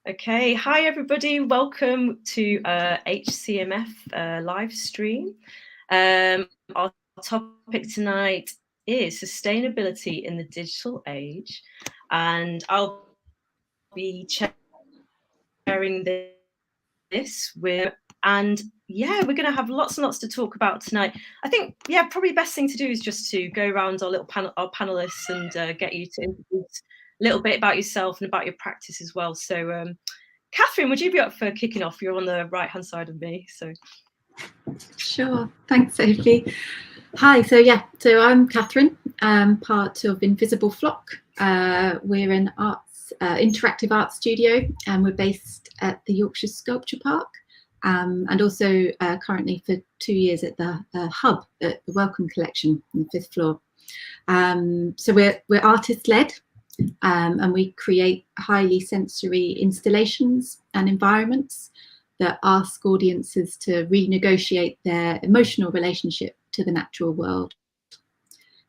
Okay, hi everybody. Welcome to HCMF live stream. Our topic tonight is sustainability in the digital age, and I'll be sharing this with. And yeah, we're going to have lots and lots to talk about tonight. I think probably best thing to do is just to go around our panelists and get you to introduce a little bit about yourself and about your practice as well. So Catherine, would you be up for kicking off? You're on the right-hand side of me, so. Sure, thanks, Sophie. Hi, so I'm Catherine, part of Invisible Flock. We're an interactive art studio, and we're based at the Yorkshire Sculpture Park, and also currently for 2 years at the Hub at the Welcome Collection on the 5th floor. So we're artist-led. And we create highly sensory installations and environments that ask audiences to renegotiate their emotional relationship to the natural world.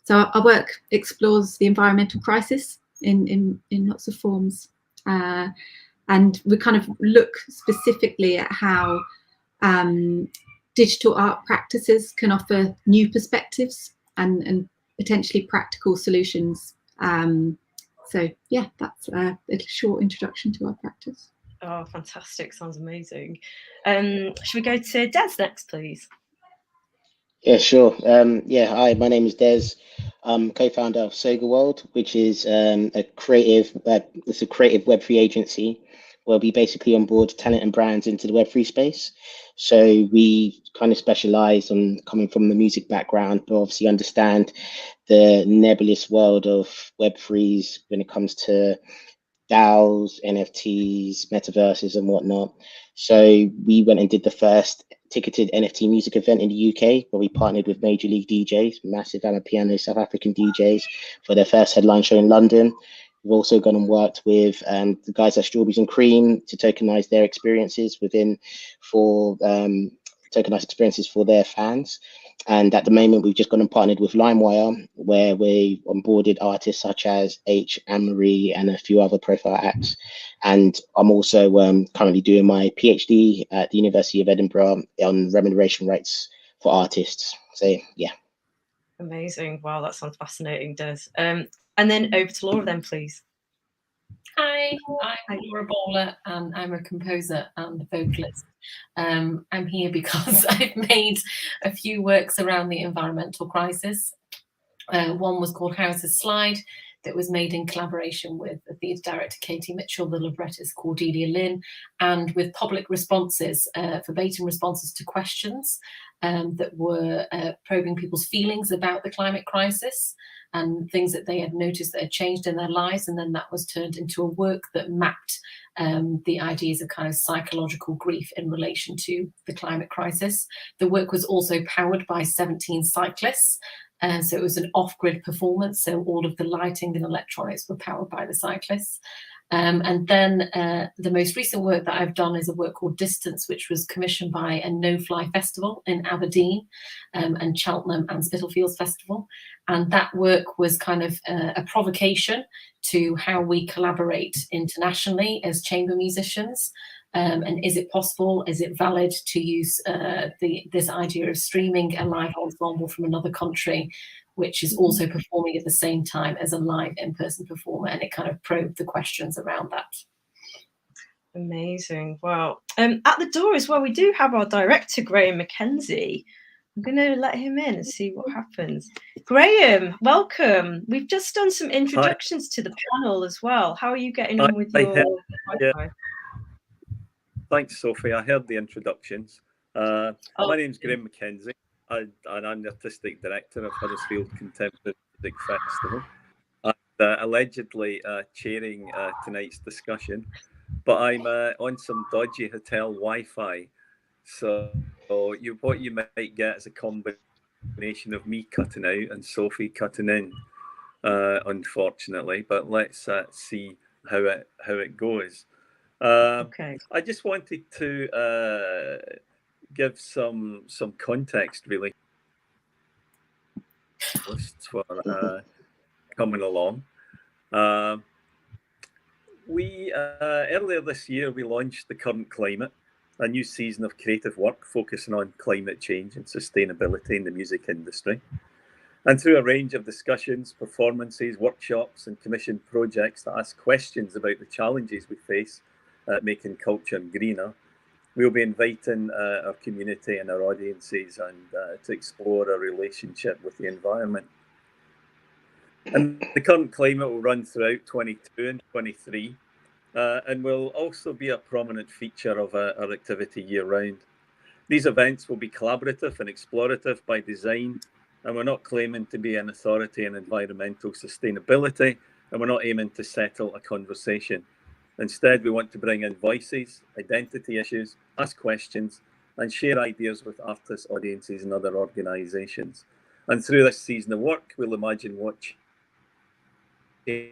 So our work explores the environmental crisis in lots of forms. And we kind of look specifically at how digital art practices can offer new perspectives and potentially practical solutions. So yeah, that's a short introduction to our practice. Oh, fantastic. Sounds amazing. Should we go to Des next, please? Yeah, sure. Hi, my name is Des. I'm co-founder of Soga World, which is a creative Web3 agency where we basically onboard talent and brands into the Web3 space. So we kind of specialize on coming from the music background, but obviously understand the nebulous world of Web3s when it comes to DAOs, NFTs, metaverses, and whatnot. So we went and did the first ticketed NFT music event in the UK, where we partnered with major league DJs, massive Amapiano South African DJs, for their first headline show in London. We've also gone and worked with the guys at Strawberries and Cream to tokenize their experiences for their fans. And at the moment, we've just gone and partnered with LimeWire, where we onboarded artists such as H, Anne-Marie, and a few other profile acts. And I'm also currently doing my PhD at the University of Edinburgh on remuneration rights for artists. So, yeah. Amazing. Wow, that sounds fascinating, Des. And then over to Laura then, please. Hi, I'm Laura Bowler, and I'm a composer and vocalist. I'm here because I've made a few works around the environmental crisis. One was called House's Slide, that was made in collaboration with the theatre director Katie Mitchell, the librettist Cordelia Lynn, and with public responses, verbatim responses to questions that were probing people's feelings about the climate crisis and things that they had noticed that had changed in their lives. And then that was turned into a work that mapped the ideas of kind of psychological grief in relation to the climate crisis. The work was also powered by 17 cyclists. So it was an off-grid performance. So all of the lighting and electronics were powered by the cyclists. And then the most recent work that I've done is a work called Distance, which was commissioned by a no-fly festival in Aberdeen and Cheltenham and Spitalfields Festival. And that work was kind of a provocation to how we collaborate internationally as chamber musicians. And is it possible, is it valid to use this idea of streaming a live ensemble from another country, which is also performing at the same time as a live in-person performer? And it kind of probed the questions around that. Amazing. Wow. At the door as well, we do have our director, Graham McKenzie. I'm going to let him in and see what happens. Graham, welcome. We've just done some introductions to the panel as well. How are you getting on with your Wi-Fi? Thanks, Sophie. I heard the introductions. My name's Graham McKenzie, and I'm the artistic director of Huddersfield Contemporary Music Festival, and allegedly chairing tonight's discussion. But I'm on some dodgy hotel Wi-Fi, so what you might get is a combination of me cutting out and Sophie cutting in, unfortunately. But let's see how it goes. Okay. I just wanted to give some context, really, for coming along. we earlier this year, we launched The Current Climate, a new season of creative work focusing on climate change and sustainability in the music industry. And through a range of discussions, performances, workshops, and commissioned projects that ask questions about the challenges we face making culture greener, we'll be inviting our community and our audiences and to explore a relationship with the environment. And The Current Climate will run throughout 22 and 23, and will also be a prominent feature of our activity year-round. These events will be collaborative and explorative by design, and we're not claiming to be an authority in environmental sustainability, and we're not aiming to settle a conversation. Instead, we want to bring in voices, identity issues, ask questions, and share ideas with artists, audiences, and other organisations. And through this season of work, we'll imagine what I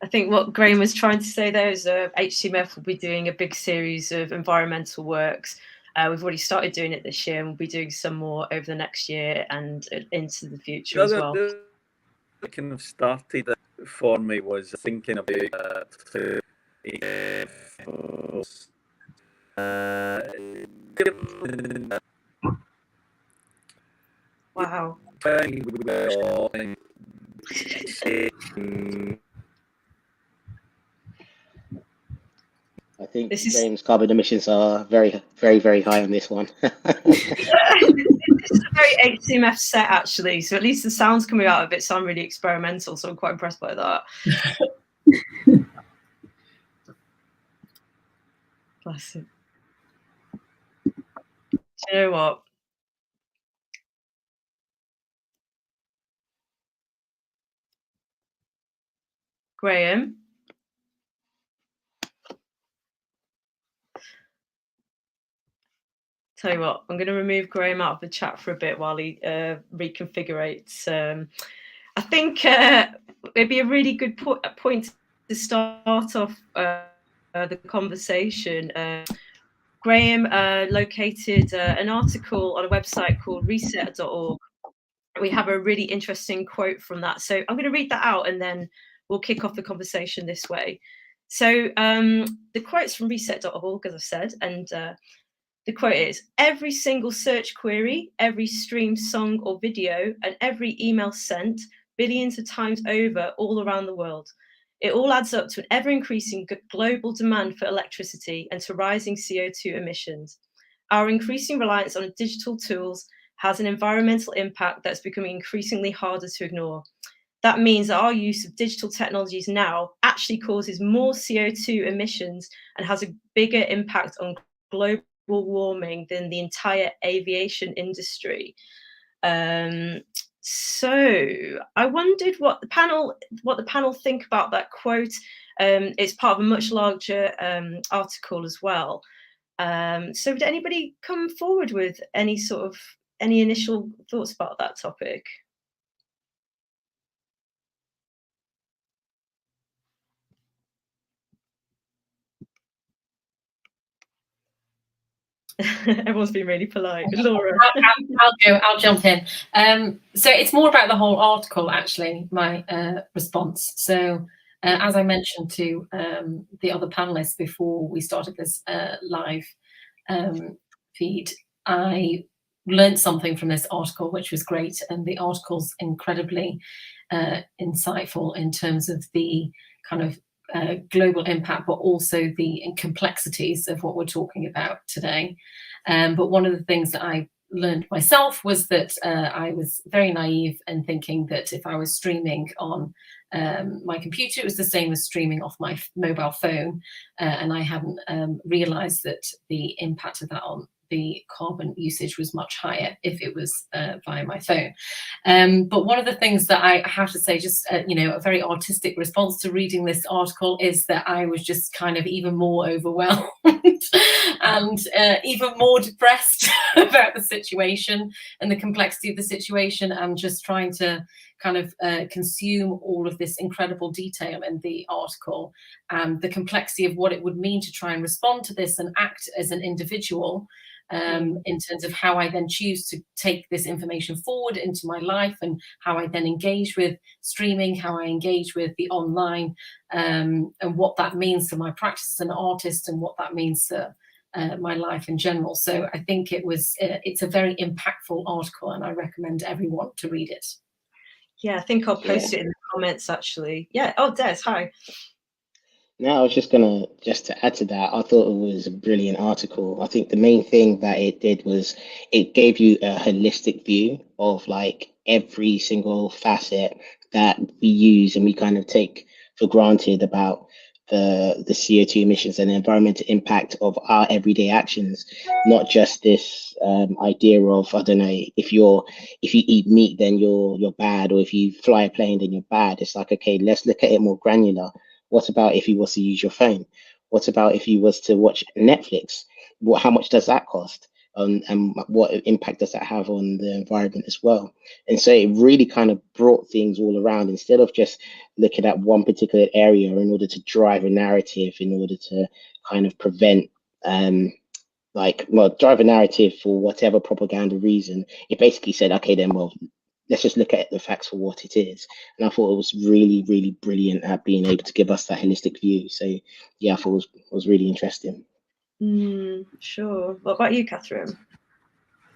think what Graham was trying to say there is HCMF will be doing a big series of environmental works. We've already started doing it this year, and we'll be doing some more over the next year and into the future as well. What kind of started for me was thinking about Wow. I think Graham's carbon emissions are very, very, very high on this one. This is a very HCMF set, actually. So at least the sounds coming out of it sound really experimental. So I'm quite impressed by that. Bless it. Do you know what? Graham? Tell you what, I'm going to remove Graham out of the chat for a bit while he reconfigurates. I think it'd be a really good point to start off the conversation. Graham located an article on a website called reset.org. We have a really interesting quote from that. So I'm going to read that out and then we'll kick off the conversation this way. So the quote's from reset.org, as I've said, and the quote is, every single search query, every streamed song or video, and every email sent billions of times over all around the world. It all adds up to an ever-increasing global demand for electricity and to rising CO2 emissions. Our increasing reliance on digital tools has an environmental impact that's becoming increasingly harder to ignore. That means that our use of digital technologies now actually causes more CO2 emissions and has a bigger impact on global warming than the entire aviation industry. So I wondered what the panel think about that quote. It's part of a much larger article as well. So would anybody come forward with any initial thoughts about that topic? Everyone's been really polite. Laura. I'll jump in. So it's more about the whole article, actually, my response. So as I mentioned to the other panelists before we started this live feed, I learned something from this article, which was great. And the article's incredibly insightful in terms of the kind of global impact, but also the complexities of what we're talking about today. But one of the things that I learned myself was that I was very naive in thinking that if I was streaming on my computer, it was the same as streaming off my mobile phone, and I hadn't realized that the impact of that on the carbon usage was much higher if it was via my phone. But one of the things that I have to say, just a very artistic response to reading this article, is that I was just kind of even more overwhelmed and even more depressed about the situation and the complexity of the situation, and just trying to kind of consume all of this incredible detail in the article, and the complexity of what it would mean to try and respond to this and act as an individual, in terms of how I then choose to take this information forward into my life, and how I then engage with streaming, how I engage with the online, and what that means to my practice as an artist, and what that means to my life in general. So I think it's a very impactful article, and I recommend everyone to read it. Yeah, I think I'll post it in the comments, actually. Yeah. Oh, Des, hi. No, I was just to add to that, I thought it was a brilliant article. I think the main thing that it did was it gave you a holistic view of like every single facet that we use and we kind of take for granted about the CO2 emissions and the environmental impact of our everyday actions, not just this idea of, I don't know, if you eat meat then you're bad, or if you fly a plane then you're bad. It's like, okay, let's look at it more granular. What about if you was to use your phone? What about if you was to watch Netflix? How much does that cost? And what impact does that have on the environment as well? And so it really kind of brought things all around, instead of just looking at one particular area in order to drive a narrative, in order to kind of prevent, drive a narrative for whatever propaganda reason. It basically said, okay, then, well, let's just look at the facts for what it is. And I thought it was really, really brilliant at being able to give us that holistic view. So yeah, I thought it was really interesting. Sure. What about you, Catherine?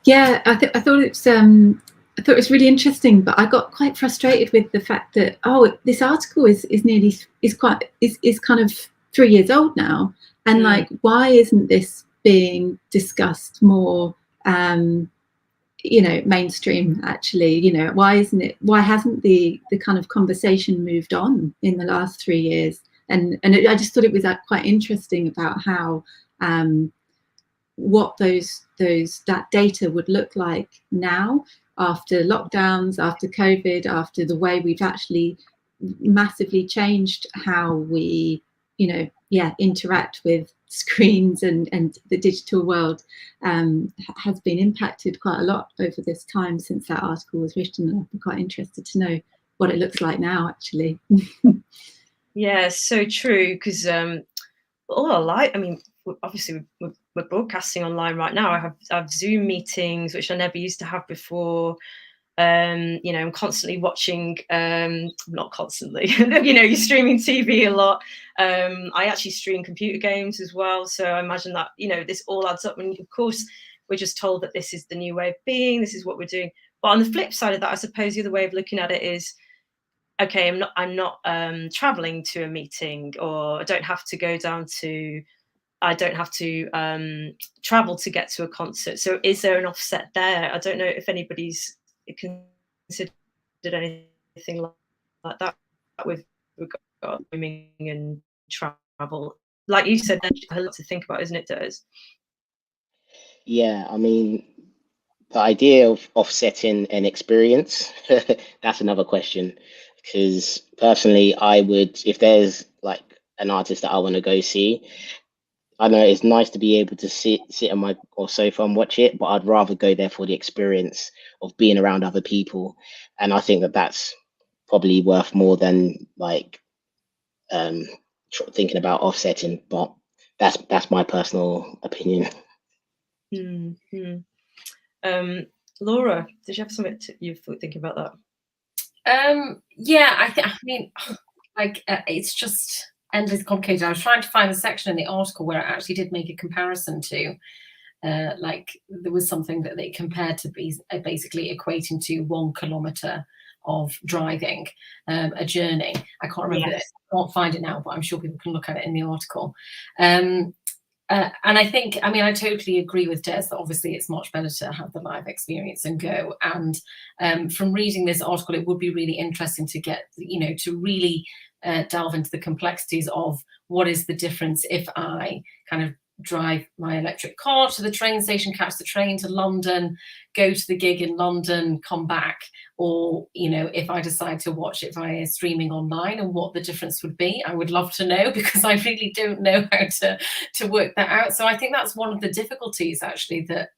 Yeah, I thought it was really interesting, but I got quite frustrated with the fact that this article is kind of 3 years old now, and like, why isn't this being discussed more? Mainstream, actually. Why hasn't the kind of conversation moved on in the last 3 years? And I just thought it was quite interesting about how what that data would look like now, after lockdowns, after COVID, after the way we've actually massively changed how we interact with screens, and the digital world has been impacted quite a lot over this time since that article was written. And I'd be quite interested to know what it looks like now, actually. Yeah, so true, because obviously we're broadcasting online right now. I have Zoom meetings, which I never used to have before. I'm constantly watching, not constantly, you're streaming TV a lot. I actually stream computer games as well. So I imagine that, this all adds up. And of course, we're just told that this is the new way of being, this is what we're doing. But on the flip side of that, I suppose the other way of looking at it is, okay, I'm not traveling to a meeting, or I don't have to travel to get to a concert. So is there an offset there? I don't know if anybody's considered anything like that with regard to streaming and travel. Like you said, there's a lot to think about, isn't it, Des? Yeah, I mean, the idea of offsetting an experience, that's another question. Because personally, I would, if there's like an artist that I want to go see, I know it's nice to be able to sit on my sofa and watch it, but I'd rather go there for the experience of being around other people. And I think that that's probably worth more than like thinking about offsetting. But that's my personal opinion. Laura, did you have something you thinking about that? Yeah, it's just endlessly complicated. I was trying to find a section in the article where I actually did make a comparison to, there was something that they compared to basically equating to 1 kilometer of driving, a journey. I can't remember it. I can't find it now, but I'm sure people can look at it in the article. And I think, I totally agree with Des that obviously it's much better to have the live experience and go. And from reading this article, it would be really interesting to get, to really delve into the complexities of what is the difference if I kind of drive my electric car to the train station, catch the train to London, go to the gig in London, come back, or, you know, if I decide to watch it via streaming online, and what the difference would be. I would love to know, because I really don't know how to work that out. So I think that's one of the difficulties, actually, that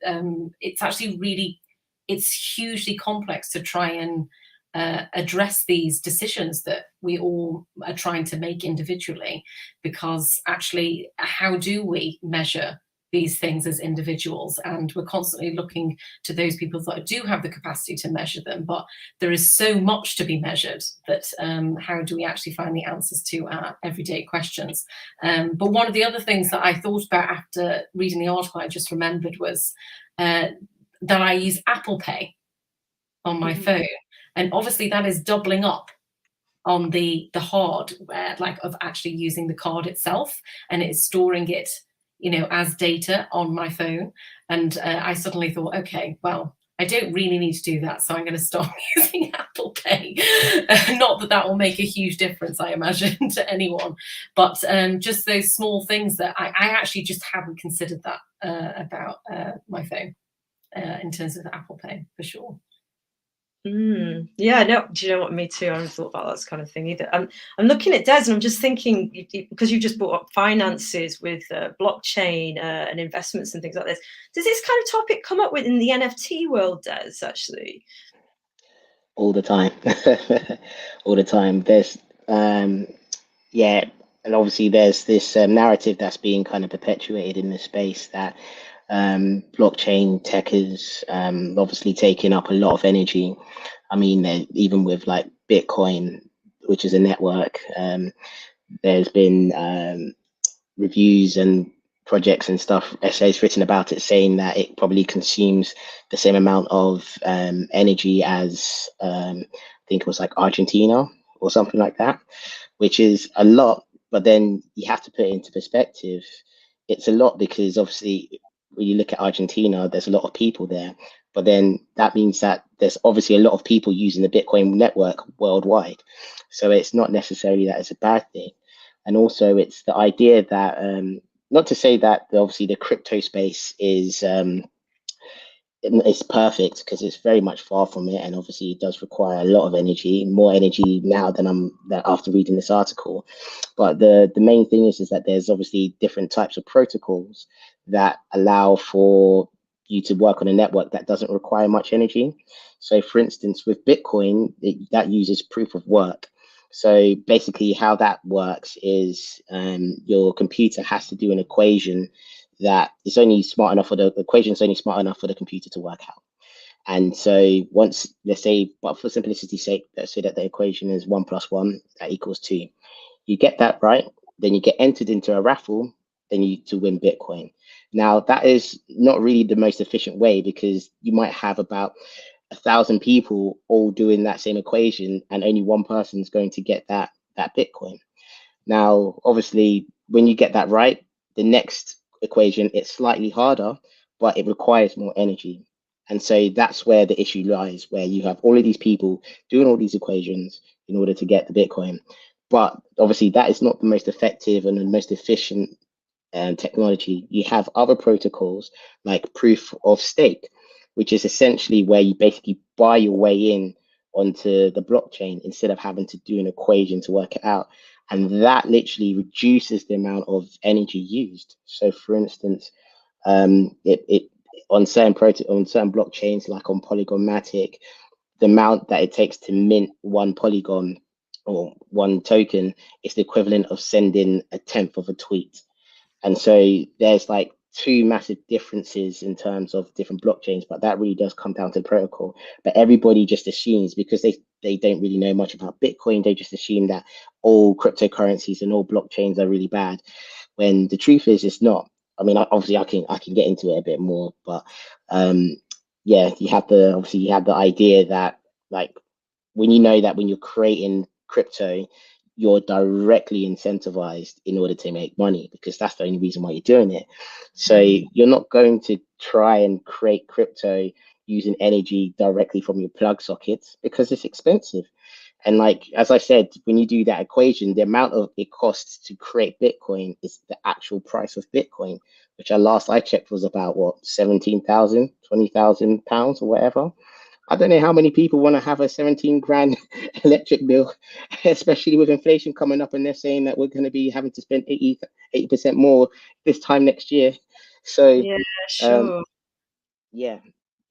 it's actually really, it's hugely complex to try and address these decisions that we all are trying to make individually, because actually, how do we measure these things as individuals? And we're constantly looking to those people that do have the capacity to measure them, but there is so much to be measured that how do we actually find the answers to our everyday questions? But one of the other things that I thought about after reading the article, I just remembered, was that I use Apple Pay on my phone. And obviously that is doubling up on the hardware, like of actually using the card itself, and it's storing it, you know, as data on my phone. And I suddenly thought, okay, well, I don't really need to do that, so I'm going to start using Apple Pay. Not that that will make a huge difference, I imagine, to anyone, but just those small things that I actually just haven't considered that about my phone in terms of Apple Pay, for sure. Yeah, no, do you know what? Me too. I haven't thought about that kind of thing either. I'm looking at Des, and I'm just thinking, because you just brought up finances with blockchain and investments and things like this. Does this kind of topic come up within the NFT world, Des, actually? All the time. All the time. There's yeah, and obviously there's this narrative that's being kind of perpetuated in the space that blockchain tech is obviously taking up a lot of energy. I mean, even with like Bitcoin, which is a network, there's been reviews and projects and stuff, essays written about it, saying that it probably consumes the same amount of energy as I think it was like Argentina or something like that, which is a lot. But then you have to put it into perspective. It's a lot because obviously when you look at Argentina, there's a lot of people there. But then that means that there's obviously a lot of people using the Bitcoin network worldwide. So it's not necessarily that it's a bad thing. And also it's the idea that, not to say that obviously the crypto space is it's perfect, because it's very much far from it, and obviously it does require a lot of energy, more energy now than after reading this article. But the main thing is that there's obviously different types of protocols that allow for you to work on a network that doesn't require much energy. So for instance, with Bitcoin, that uses proof of work. So basically how that works is your computer has to do an equation that is only smart enough for the equation is only smart enough for the computer to work out. And so once, let's say, but for simplicity's sake, let's say that the equation is 1 + 1 = 2. You get that right, then you get entered into a raffle, then you to win Bitcoin. Now that is not really the most efficient way, because you might have about 1,000 people all doing that same equation, and only one person's going to get that Bitcoin. Now, obviously, when you get that right, the next equation, it's slightly harder, but it requires more energy. And so that's where the issue lies, where you have all of these people doing all these equations in order to get the Bitcoin. But obviously that is not the most effective and the most efficient technology. You have other protocols like proof of stake, which is essentially where you basically buy your way in onto the blockchain instead of having to do an equation to work it out. And that literally reduces the amount of energy used. So for instance, it on certain blockchains, like on Polygonmatic, the amount that it takes to mint one polygon or one token is the equivalent of sending 1/10 of a tweet. And so there's like two massive differences in terms of different blockchains, but that really does come down to the protocol. But everybody just assumes, because they don't really know much about Bitcoin, they just assume that all cryptocurrencies and all blockchains are really bad, when the truth is it's not. I mean, obviously I can get into it a bit more, but yeah, you have the idea that, like, when you know that when you're creating crypto, you're directly incentivized in order to make money, because that's the only reason why you're doing it. So you're not going to try and create crypto using energy directly from your plug sockets, because it's expensive. And like, as I said, when you do that equation, the amount of it costs to create Bitcoin is the actual price of Bitcoin, which last I checked was about what, 17,000, 20,000 pounds or whatever. I don't know how many people want to have a 17 grand electric bill, especially with inflation coming up, and they're saying that we're going to be having to spend 80% more this time next year. So Yeah, sure. yeah,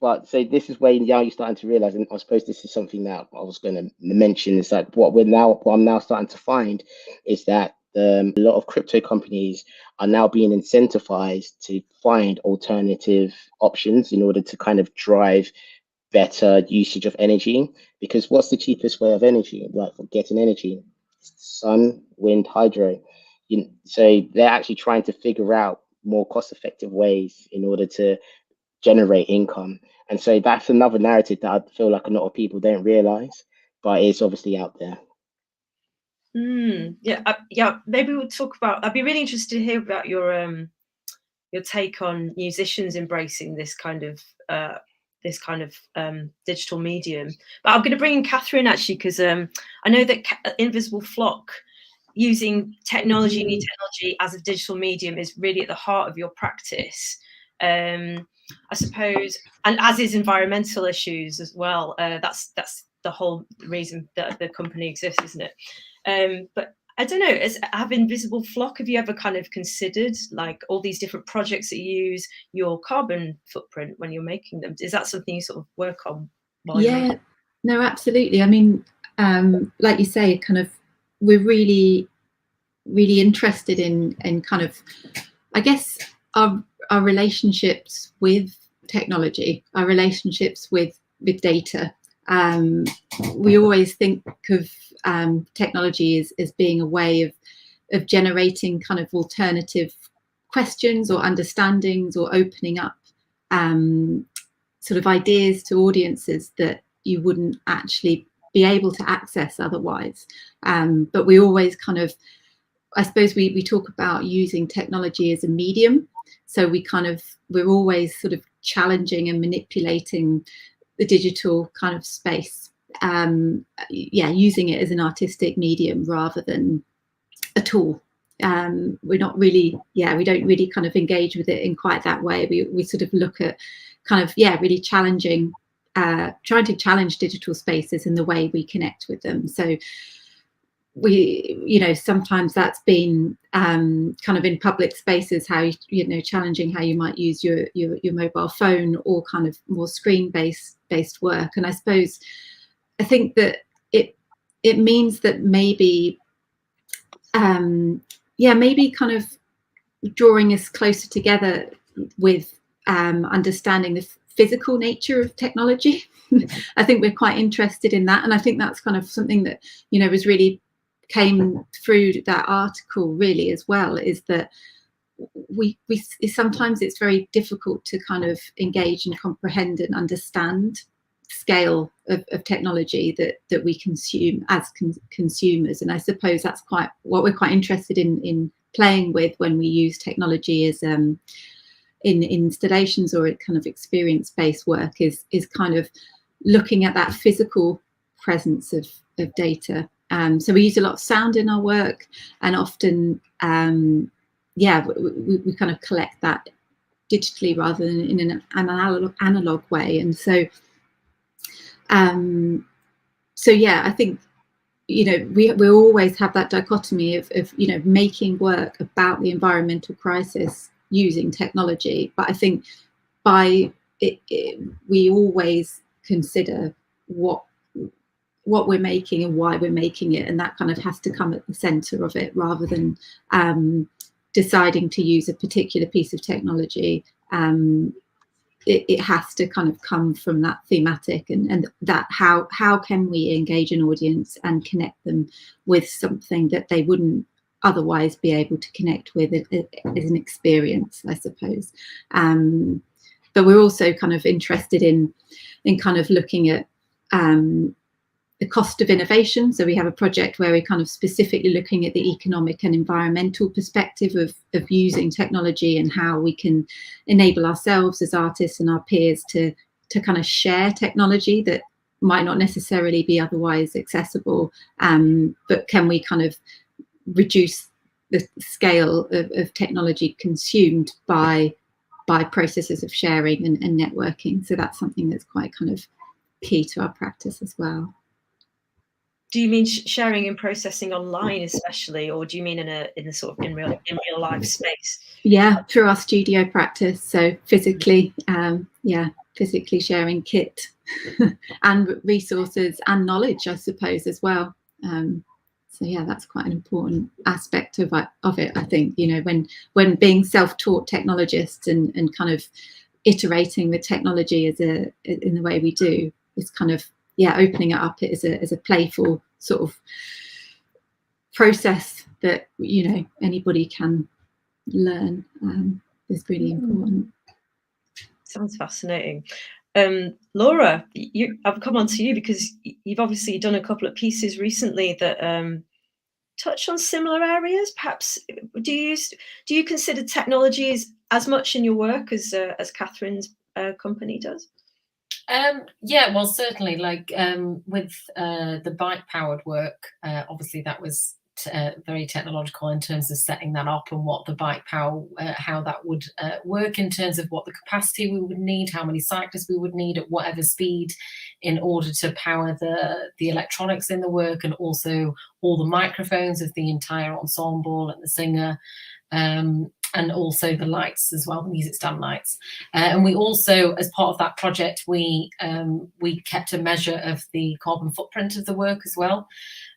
but so this is where now you're starting to realize, and I suppose this is something that I was going to mention, is that what I'm now starting to find is that a lot of crypto companies are now being incentivized to find alternative options in order to kind of drive better usage of energy. Because what's the cheapest way of energy, like for getting energy? Sun, wind, hydro. So they're actually trying to figure out more cost-effective ways in order to generate income. And so that's another narrative that I feel like a lot of people don't realize, but it's obviously out there. Yeah. Maybe we'll talk about. I'd be really interested to hear about your take on musicians embracing this kind of digital medium. But I'm going to bring in Catherine actually, because I know that Invisible Flock, using technology, new technology as a digital medium, is really at the heart of your practice. I suppose, and as is environmental issues as well. That's the whole reason that the company exists, isn't it? But I don't know, have Invisible Flock, have you ever kind of considered like all these different projects that you use, your carbon footprint when you're making them? Is that something you sort of work on? Yeah, no, absolutely. I mean, like you say, kind of, we're really, really interested in kind of, I guess, our relationships with technology, our relationships with data. We always think of technology as being a way of generating kind of alternative questions or understandings, or opening up sort of ideas to audiences that you wouldn't actually be able to access otherwise. But we always kind of, I suppose we talk about using technology as a medium. So we're always sort of challenging and manipulating the digital kind of space. Using it as an artistic medium rather than a tool. We're not really, we don't really kind of engage with it in quite that way. We sort of look at kind of, really challenging, trying to challenge digital spaces in the way we connect with them. So sometimes that's been kind of in public spaces, how challenging how you might use your mobile phone, or kind of more screen based work. And I think that it means that maybe maybe kind of drawing us closer together with understanding the physical nature of technology. I think we're quite interested in that, and I think that's kind of something that was really came through that article really as well, is that we sometimes it's very difficult to kind of engage and comprehend and understand scale of technology that we consume as consumers. And I suppose that's quite what we're quite interested in playing with when we use technology as in installations or kind of experience-based work, is kind of looking at that physical presence of data. So we use a lot of sound in our work, and often we kind of collect that digitally rather than in an analog way. And so I think we always have that dichotomy of making work about the environmental crisis using technology, but I think we always consider what we're making and why we're making it, and that kind of has to come at the center of it, rather than deciding to use a particular piece of technology. It has to kind of come from that thematic, and that how can we engage an audience and connect them with something that they wouldn't otherwise be able to connect with as an experience, I suppose. But we're also kind of interested in kind of looking at the cost of innovation. So we have a project where we're kind of specifically looking at the economic and environmental perspective of using technology, and how we can enable ourselves as artists and our peers to kind of share technology that might not necessarily be otherwise accessible, but can we kind of reduce the scale of technology consumed by processes of sharing and networking? So that's something that's quite kind of key to our practice as well. Do you mean sharing and processing online especially, or do you mean in a sort of in real life space? Yeah, through our studio practice. So physically, physically sharing kit and resources and knowledge, I suppose, as well. So yeah, that's quite an important aspect of it. I think, you know, when being self-taught technologists and kind of iterating the technology in the way we do, is kind of, yeah, opening it up as a playful sort of process that, you know, anybody can learn, is really important. Sounds fascinating. Laura, I've come on to you because you've obviously done a couple of pieces recently that touch on similar areas. Perhaps do you consider technologies as much in your work as Catherine's company does? Yeah, well, certainly, like with the bike powered work, obviously that was very technological in terms of setting that up and what the bike power, how that would work in terms of what the capacity we would need, how many cyclists we would need at whatever speed in order to power the electronics in the work, and also all the microphones of the entire ensemble and the singer. And also the lights as well, the music stand lights. And we also, as part of that project, we kept a measure of the carbon footprint of the work as well.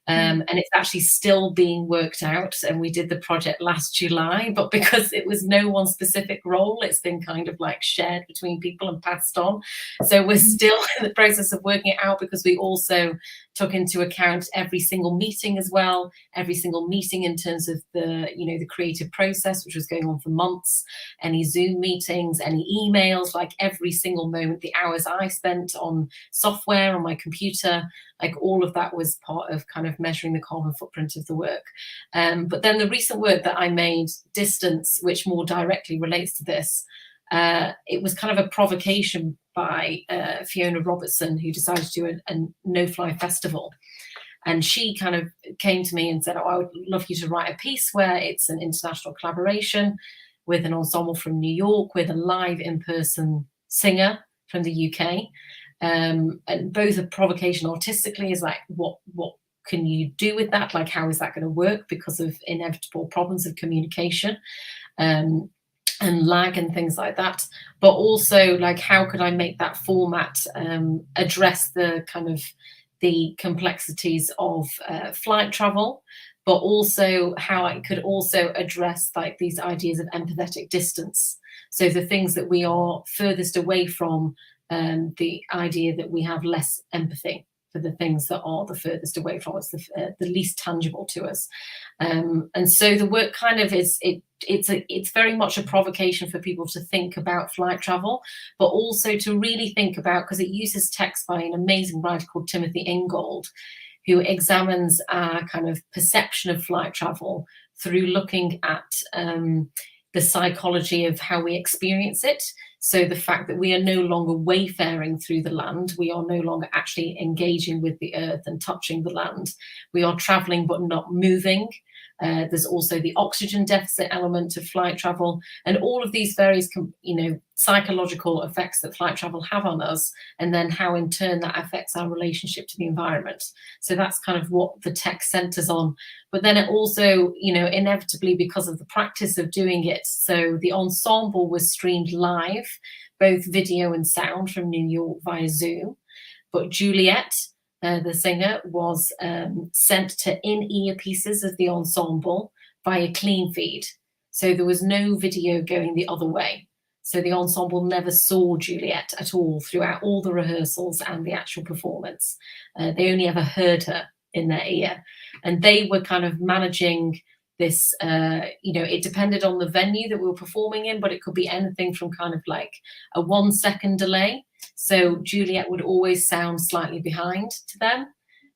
And it's actually still being worked out. And we did the project last July, but because it was no one specific role, it's been kind of like shared between people and passed on. So we're still in the process of working it out, because we also took into account every single meeting as well, every single meeting in terms of the, you know, the creative process, which was going on for months, any Zoom meetings, any emails, like every single moment, the hours I spent on software on my computer, like all of that was part of kind of measuring the carbon footprint of the work. But then the recent work that I made, Distance, which more directly relates to this, it was kind of a provocation by Fiona Robertson, who decided to do a no-fly festival. And she kind of came to me and said, oh, I would love you to write a piece where it's an international collaboration with an ensemble from New York, with a live in-person singer from the UK. And both a provocation artistically is like, what can you do with that? Like, how is that going to work because of inevitable problems of communication and lag and things like that? But also, like, how could I make that format address the kind of the complexities of flight travel, but also how I could also address like these ideas of empathetic distance. So the things that we are furthest away from, the idea that we have less empathy for the things that are the furthest away from us, the least tangible to us. And so the work kind of is, it's very much a provocation for people to think about flight travel, but also to really think about, because it uses text by an amazing writer called Timothy Ingold, who examines our kind of perception of flight travel through looking at the psychology of how we experience it. So the fact that we are no longer wayfaring through the land, we are no longer actually engaging with the earth and touching the land. We are traveling but not moving. There's also the oxygen deficit element of flight travel, and all of these various, psychological effects that flight travel have on us, and then how in turn that affects our relationship to the environment. So that's kind of what the text centers on. But then it also, inevitably, because of the practice of doing it, so the ensemble was streamed live, both video and sound, from New York via Zoom. But Juliet, the singer, was sent to in-ear pieces of the ensemble via clean feed. So there was no video going the other way. So the ensemble never saw Juliet at all throughout all the rehearsals and the actual performance. They only ever heard her in their ear. And they were kind of managing this, it depended on the venue that we were performing in, but it could be anything from kind of like a 1 second delay. So Juliet would always sound slightly behind to them.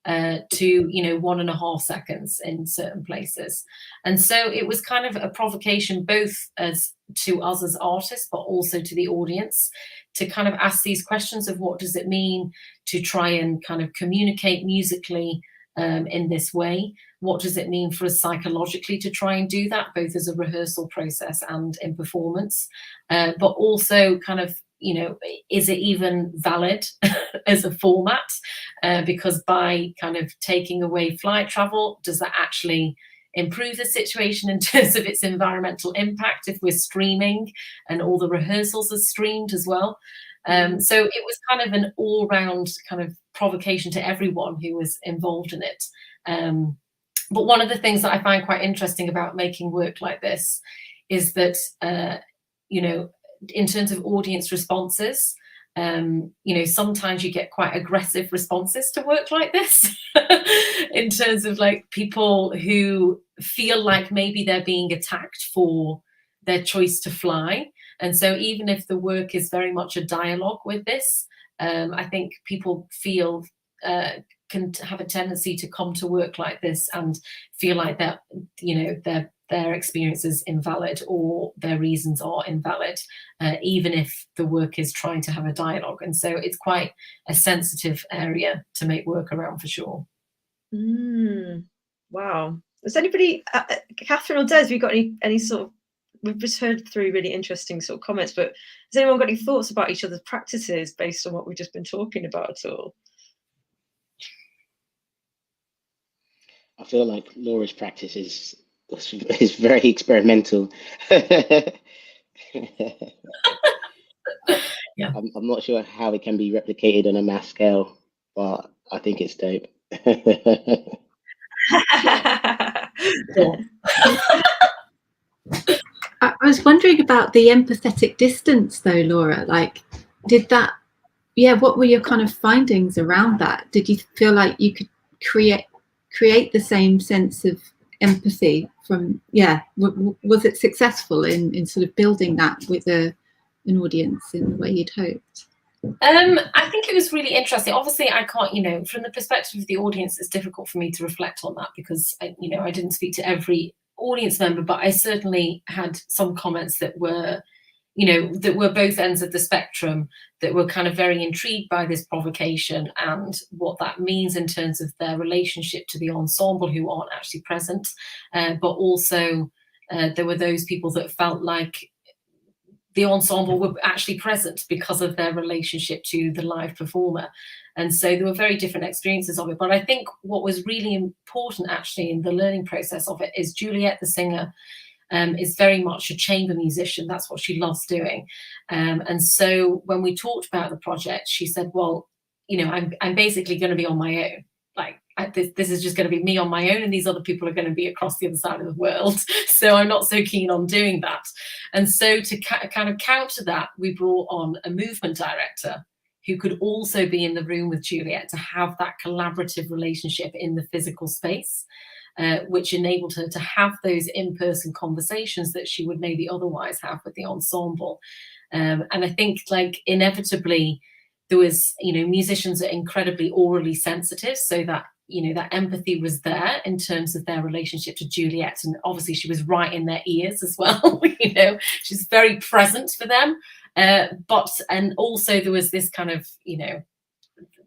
to 1.5 seconds in certain places. And so it was kind of a provocation both as to us as artists, but also to the audience, to kind of ask these questions of what does it mean to try and kind of communicate musically in this way? What does it mean for us psychologically to try and do that, both as a rehearsal process and in performance? But also kind of, is it even valid as a format? Because by kind of taking away flight travel, does that actually improve the situation in terms of its environmental impact if we're streaming and all the rehearsals are streamed as well? So it was kind of an all-round kind of provocation to everyone who was involved in it. But one of the things that I find quite interesting about making work like this is that, in terms of audience responses, sometimes you get quite aggressive responses to work like this in terms of like people who feel like maybe they're being attacked for their choice to fly. And so even if the work is very much a dialogue with this, I think people feel can have a tendency to come to work like this and feel like that, their experience is invalid or their reasons are invalid, even if the work is trying to have a dialogue. And so it's quite a sensitive area to make work around for sure. Wow. Has anybody, Catherine or Des, have you got any sort of, we've just heard 3 really interesting sort of comments, but has anyone got any thoughts about each other's practices based on what we've just been talking about at all? I feel like Laura's practice is very experimental. Yeah. I'm not sure how it can be replicated on a mass scale, but I think it's dope. I was wondering about the empathetic distance though, Laura. Like, what were your kind of findings around that? Did you feel like you could create the same sense of empathy from, was it successful in sort of building that with an audience in the way you'd hoped? I think it was really interesting. Obviously, I can't, from the perspective of the audience, it's difficult for me to reflect on that because, I didn't speak to every audience member, but I certainly had some comments that were, that were both ends of the spectrum, that were kind of very intrigued by this provocation and what that means in terms of their relationship to the ensemble who aren't actually present. But also there were those people that felt like the ensemble were actually present because of their relationship to the live performer. And so there were very different experiences of it. But I think what was really important actually in the learning process of it is Juliet, the singer, is very much a chamber musician. That's what she loves doing. And so when we talked about the project, she said, well, I'm basically going to be on my own. Like, this is just going to be me on my own, and these other people are going to be across the other side of the world. So I'm not so keen on doing that. And so to kind of counter that, we brought on a movement director who could also be in the room with Juliet to have that collaborative relationship in the physical space, which enabled her to have those in-person conversations that she would maybe otherwise have with the ensemble. And I think, like, inevitably, there was, musicians are incredibly orally sensitive, so that, that empathy was there in terms of their relationship to Juliet. And obviously she was right in their ears as well. She's very present for them. And also there was this kind of,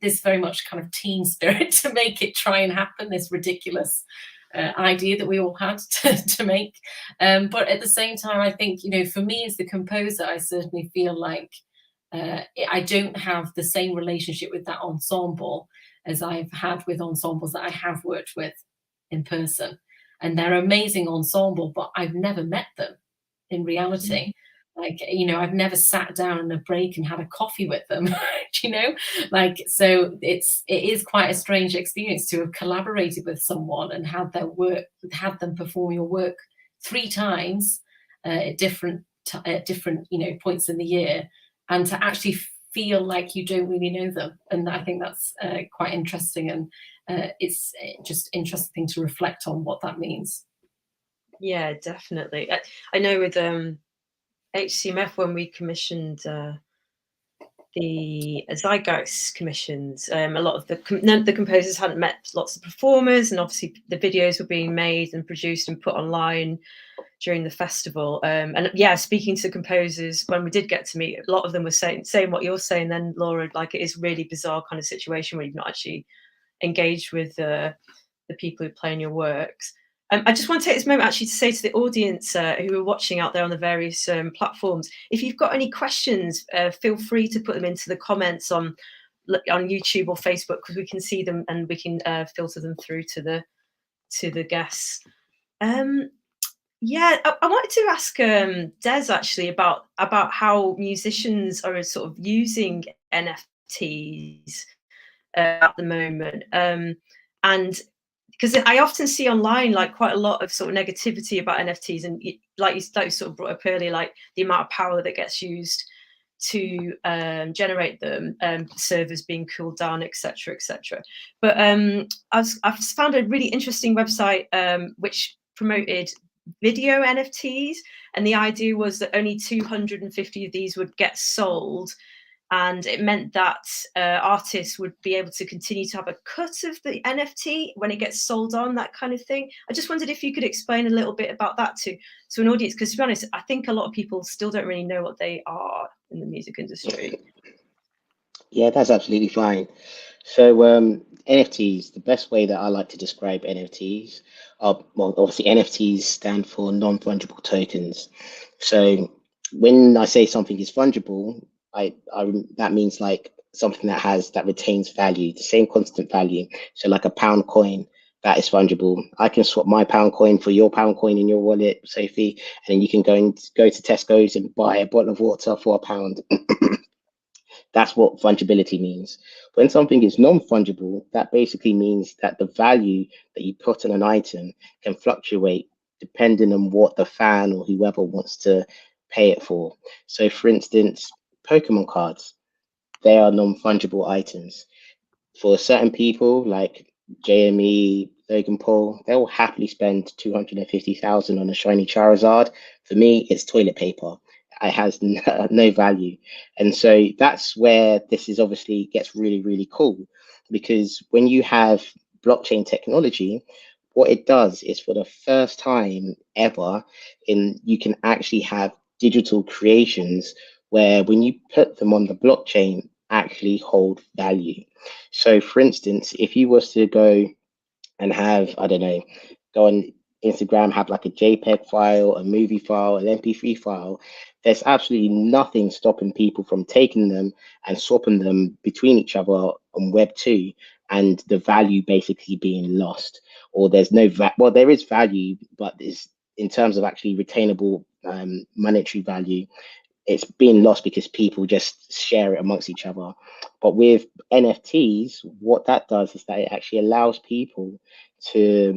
this very much kind of teen spirit to make it try and happen, this ridiculous idea that we all had to make. But at the same time, I think, for me as the composer, I certainly feel like I don't have the same relationship with that ensemble as I've had with ensembles that I have worked with in person. And they're an amazing ensemble, but I've never met them in reality. Like, I've never sat down in a break and had a coffee with them, so it is quite a strange experience to have collaborated with someone and had them perform your work 3 times at different points in the year, and to actually feel like you don't really know them. And I think that's quite interesting, and it's just interesting to reflect on what that means. Yeah, definitely. I know with HCMF, when we commissioned the Zeitgeist commissions. A lot of the composers hadn't met lots of performers, and obviously the videos were being made and produced and put online during the festival. And yeah, speaking to composers, when we did get to meet, a lot of them were saying what you're saying then, Laura, like it is really bizarre kind of situation where you've not actually engaged with the people who play in your works. I just want to take this moment actually to say to the audience who are watching out there on the various platforms, if you've got any questions, feel free to put them into the comments on YouTube or Facebook, because we can see them and we can filter them through to the guests. Yeah, I wanted to ask Des actually about how musicians are sort of using NFTs at the moment, and because I often see online like quite a lot of sort of negativity about NFTs, and like you sort of brought up earlier, like the amount of power that gets used to generate them, servers being cooled down, etc., etc. But I've found a really interesting website which promoted video NFTs, and the idea was that only 250 of these would get sold, and it meant that artists would be able to continue to have a cut of the NFT when it gets sold on, that kind of thing. I just wondered if you could explain a little bit about that to an audience, because to be honest, I think a lot of people still don't really know what they are in the music industry. Yeah, that's absolutely fine. So NFTs, the best way that I like to describe NFTs are, well, obviously NFTs stand for non-fungible tokens. So when I say something is fungible, that means like something that retains value, the same constant value. So like a pound coin, that is fungible. I can swap my pound coin for your pound coin in your wallet, Sophie, and then you can go to Tesco's and buy a bottle of water for £1. That's what fungibility means. When something is non-fungible, that basically means that the value that you put on an item can fluctuate depending on what the fan or whoever wants to pay it for. So for instance, Pokemon cards, they are non-fungible items. For certain people like JME, Logan Paul, they'll happily spend 250,000 on a shiny Charizard. For me, it's toilet paper. It has no value. And so that's where this is obviously gets really, really cool, because when you have blockchain technology, what it does is for the first time ever you can actually have digital creations where when you put them on the blockchain actually hold value. So for instance, if you was to go and have, I don't know, go on Instagram, have like a JPEG file, a movie file, an MP3 file, there's absolutely nothing stopping people from taking them and swapping them between each other on Web 2 and the value basically being lost. Or there's no, well, there is value, but it's in terms of actually retainable monetary value, it's being lost because people just share it amongst each other. But with NFTs, what that does is that it actually allows people to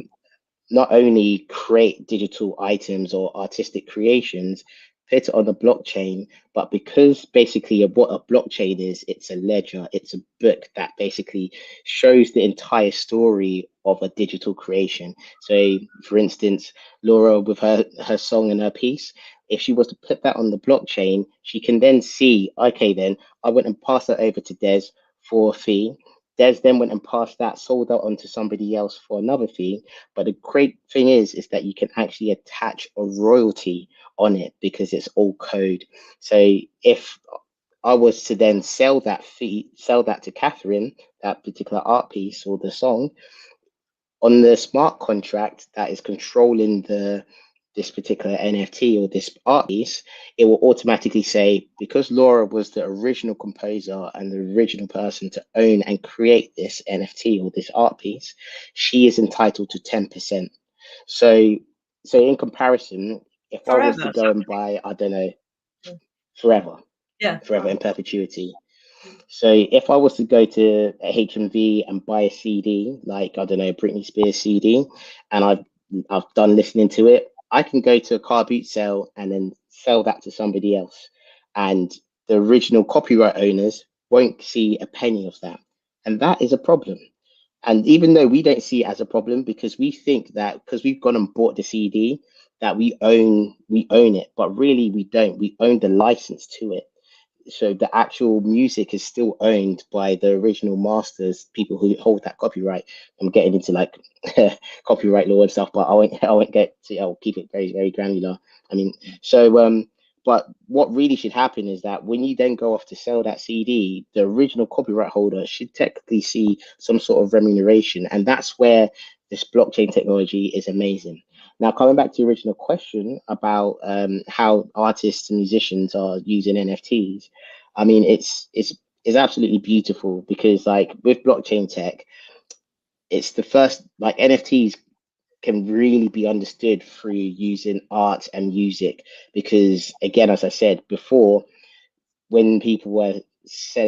not only create digital items or artistic creations, put it on the blockchain, but because basically what a blockchain is, it's a ledger, it's a book that basically shows the entire story of a digital creation. So for instance, Laura with her song and her piece, if she was to put that on the blockchain, she can then see, okay, then I went and passed that over to Des for a fee. Des then went and passed that, sold that onto somebody else for another fee. But the great thing is that you can actually attach a royalty on it because it's all code. So if I was to then sell that to Catherine, that particular art piece or the song, on the smart contract that is controlling this particular NFT or this art piece, it will automatically say, because Laura was the original composer and the original person to own and create this NFT or this art piece, she is entitled to 10%. So in comparison, if forever, I was to go and buy, I don't know, forever in perpetuity. So if I was to go to HMV and buy a CD, like, I don't know, Britney Spears CD, and I've done listening to it, I can go to a car boot sale and then sell that to somebody else. And the original copyright owners won't see a penny of that. And that is a problem. And even though we don't see it as a problem, because we think that because we've gone and bought the CD, that we own it, but really we don't. We own the license to it. so the actual music is still owned by the original masters, people who hold that copyright. I'm getting into like copyright law and stuff, but I won't get to. I'll keep it very very granular. I mean, so but what really should happen is that when you then go off to sell that CD, the original copyright holder should technically see some sort of remuneration, and that's where this blockchain technology is amazing. Now, coming back to the original question about how artists and musicians are using NFTs, I mean, it's absolutely beautiful because, like, with blockchain tech, it's the first, like, NFTs can really be understood through using art and music because, again, as I said before, when people were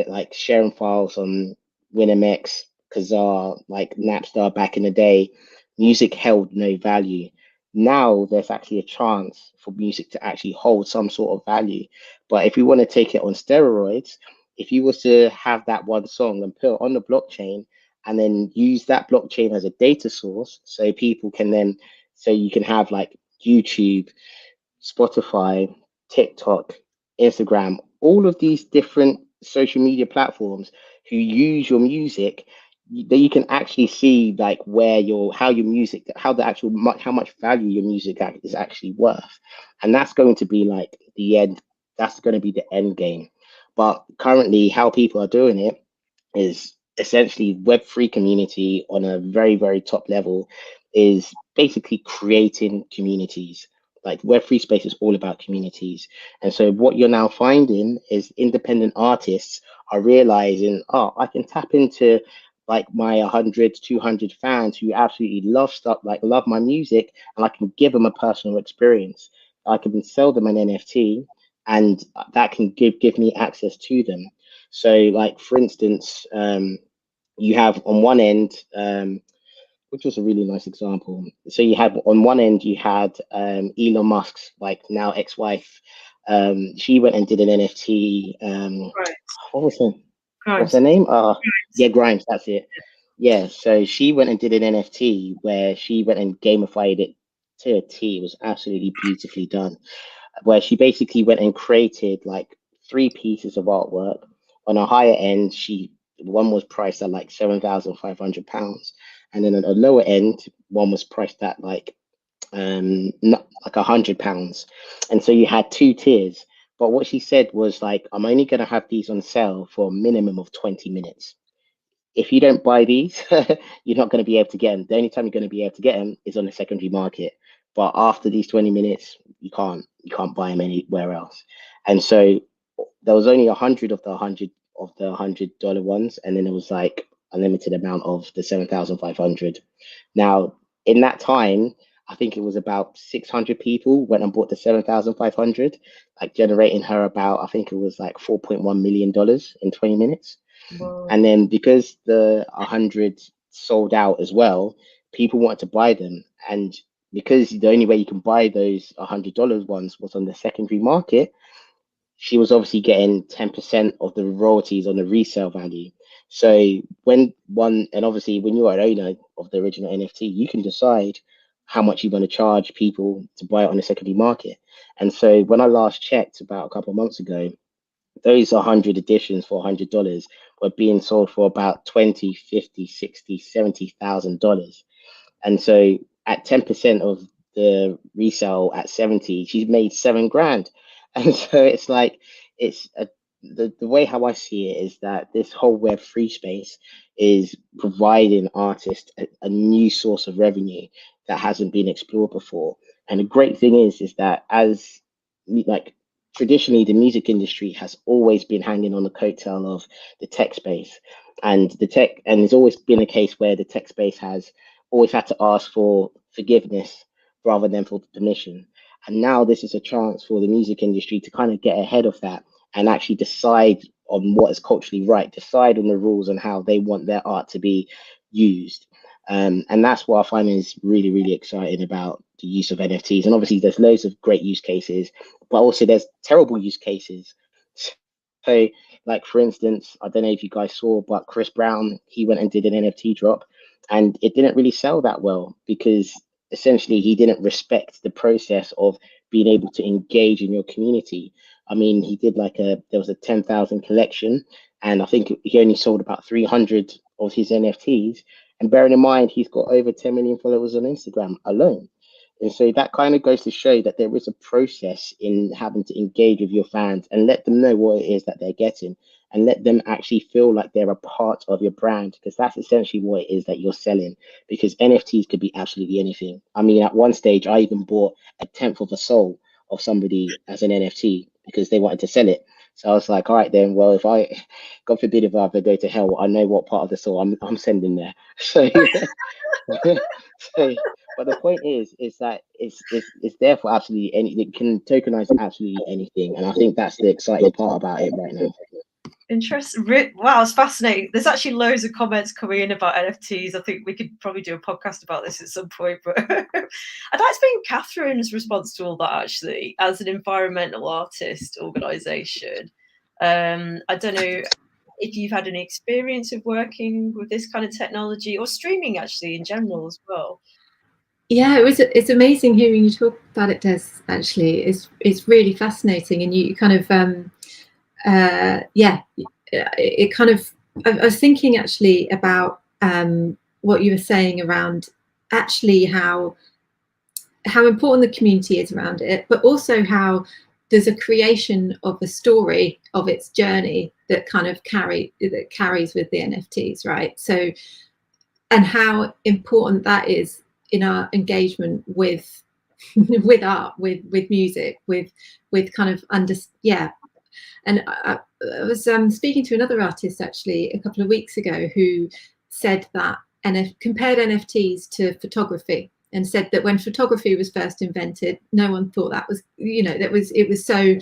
like sharing files on WinMX, Kazaa, like Napster back in the day, music held no value. Now there's actually a chance for music to actually hold some sort of value. But if we want to take it on steroids, if you was to have that one song and put it on the blockchain and then use that blockchain as a data source, so people can then, so you can have like YouTube, Spotify, TikTok, Instagram, all of these different social media platforms who use your music, that you can actually see like where your how your music, how the actual how much value your music is actually worth, and that's going to be like the end. That's going to be the end game. But currently, how people are doing it is essentially Web3 community on a very, very top level is basically creating communities. Like Web3 space is all about communities. And so what you're now finding is independent artists are realizing, oh, I can tap into like my 100, 200 fans who absolutely love stuff, like love my music, and I can give them a personal experience. I can sell them an NFT and that can give me access to them. So, like for instance, you have on one end, which was a really nice example. So you had on one end you had Elon Musk's like now ex-wife. She went and did an NFT. Right. What was her? Grimes. What's her name? Yeah, Grimes. That's it. Yeah. So she went and did an NFT where she went and gamified it to a T. It was absolutely beautifully done, where she basically went and created like 3 pieces of artwork. On a higher end, one was priced at like £7,500, and then on a lower end, one was priced at like not like £100. And so you had 2 tiers. But what she said was like, I'm only going to have these on sale for a minimum of 20 minutes. If you don't buy these, you're not going to be able to get them. The only time you're going to be able to get them is on the secondary market. But after these 20 minutes, you can't buy them anywhere else. And so there was only 100 of the $100 ones, and then it was like a limited amount of the 7,500. Now, in that time, I think it was about 600 people went and bought the 7,500, like generating her about, I think it was like $4.1 million in 20 minutes. Wow. And then because the 100 sold out as well, people wanted to buy them. And because the only way you can buy those $100 ones was on the secondary market, she was obviously getting 10% of the royalties on the resale value. So when obviously when you are an owner of the original NFT, you can decide how much you want to charge people to buy it on the secondary market. And so when I last checked about a couple of months ago, those 100 editions for $100 were being sold for about 20, 50, 60, $70,000. And so at 10% of the resale at 70, she's made 7 grand. And so it's like, the way how I see it is that this whole Web3 space is providing artists a new source of revenue that hasn't been explored before. And the great thing is that as like traditionally the music industry has always been hanging on the coattail of the tech space, and there's always been a case where the tech space has always had to ask for forgiveness rather than for permission. And now this is a chance for the music industry to kind of get ahead of that and actually decide on what is culturally right, decide on the rules and how they want their art to be used. And that's what I find is really, really exciting about the use of NFTs. And obviously there's loads of great use cases, but also there's terrible use cases. So like, for instance, I don't know if you guys saw, but Chris Brown, he went and did an NFT drop and it didn't really sell that well because essentially he didn't respect the process of being able to engage in your community. I mean, he did like there was a 10,000 collection, and I think he only sold about 300 of his NFTs. And bearing in mind, he's got over 10 million followers on Instagram alone. And so that kind of goes to show that there is a process in having to engage with your fans and let them know what it is that they're getting, and let them actually feel like they're a part of your brand, because that's essentially what it is that you're selling. Because NFTs could be absolutely anything. I mean, at one stage, I even bought a tenth of a soul of somebody as an NFT because they wanted to sell it. So I was like, all right, then, well, if I, God forbid, if I ever go to hell, I know what part of the soul I'm sending there. So, so, but the point is that it's there for absolutely any. It can tokenize absolutely anything, and I think that's the exciting part about it right now. Interesting. Wow, it's fascinating. There's actually loads of comments coming in about NFTs. I think we could probably do a podcast about this at some point, but I'd like to bring Catherine's response to all that, actually, as an environmental artist organisation. I don't know if you've had any experience of working with this kind of technology or streaming, actually, in general as well. Yeah, it's amazing hearing you talk about it, Des. Actually, it's really fascinating, and you kind of it kind of, I was thinking actually about what you were saying around actually how important the community is around it, but also how there's a creation of a story of its journey that kind of carries with the NFTs, right? So, and how important that is in our engagement with with art, with music, with kind of And I was speaking to another artist actually a couple of weeks ago who said that compared NFTs to photography, and said that when photography was first invented, no one thought that was, it was so,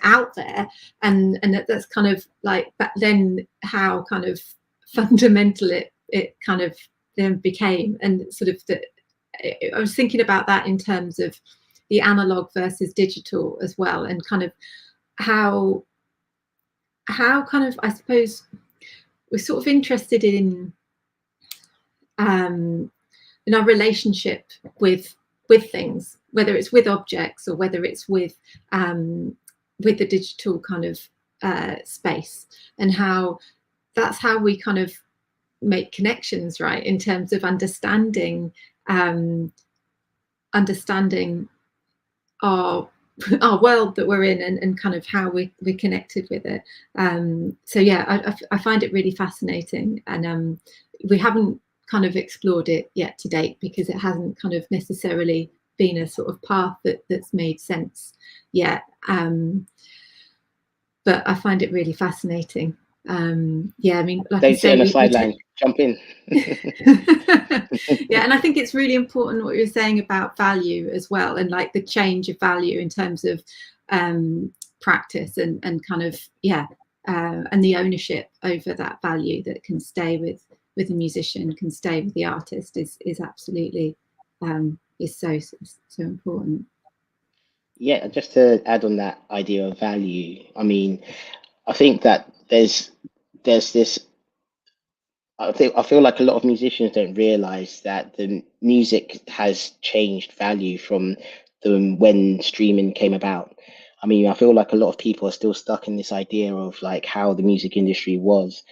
out there, and that's kind of like back then how kind of fundamental it kind of then became, and sort of I was thinking about that in terms of the analog versus digital as well, and kind of how kind of, I suppose, we're sort of interested in our relationship with things, whether it's with objects or whether it's with the digital kind of space, and how that's how we kind of make connections, right, in terms of understanding our world that we're in, and kind of how we're connected with it. So yeah, I find it really fascinating, and we haven't kind of explored it yet to date because it hasn't kind of necessarily been a sort of path that's made sense yet. But I find it really fascinating. Yeah, I mean, like Don't I say, sit on the sideline, jump in. Yeah, and I think it's really important what you're saying about value as well, and like the change of value in terms of practice and kind of and the ownership over that value that can stay with the musician, can stay with the artist, is absolutely is so important. Yeah, just to add on that idea of value, I mean, I think that there's this. I feel like a lot of musicians don't realize that the music has changed value from when streaming came about. I mean, I feel like a lot of people are still stuck in this idea of like how the music industry was,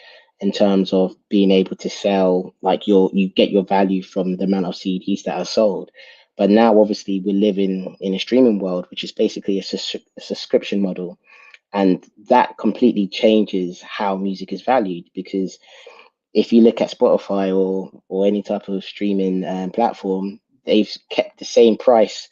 in terms of being able to sell, like you get your value from the amount of CDs that are sold. But now obviously we're living in a streaming world, which is basically a subscription model. And that completely changes how music is valued, because if you look at Spotify or any type of streaming platform, they've kept the same price,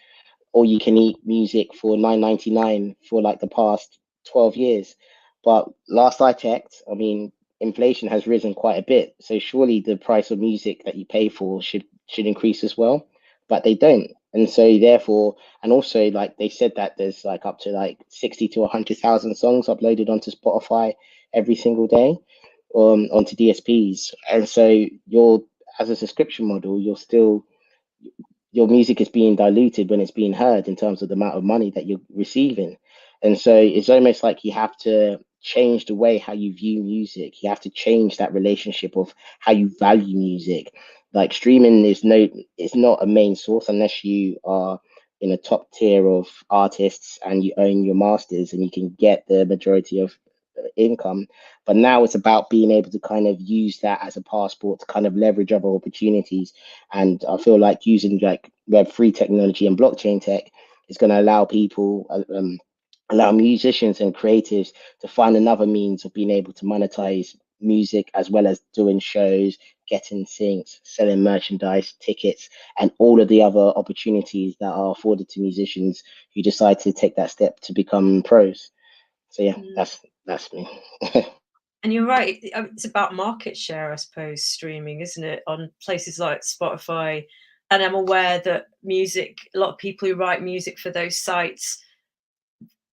all you can eat music for $9.99 for like the past 12 years. But last I checked, I mean, inflation has risen quite a bit. So surely the price of music that you pay for should increase as well. But they don't. And so therefore, and also like they said that there's like up to like 60 to 100,000 songs uploaded onto Spotify every single day, onto DSPs. And so you're, as a subscription model, your music is being diluted when it's being heard in terms of the amount of money that you're receiving. And so it's almost like you have to change the way how you view music. You have to change that relationship of how you value music. Like streaming is not a main source unless you are in a top tier of artists and you own your masters and you can get the majority of income. But now it's about being able to kind of use that as a passport to kind of leverage other opportunities. And I feel like using like Web3 technology and blockchain tech is going to allow people, allow musicians and creatives to find another means of being able to monetize music, as well as doing shows, getting syncs, selling merchandise, tickets, and all of the other opportunities that are afforded to musicians who decide to take that step to become pros. So yeah, that's me. And you're right, it's about market share, I suppose, streaming, isn't it, on places like Spotify. And I'm aware that music, a lot of people who write music for those sites,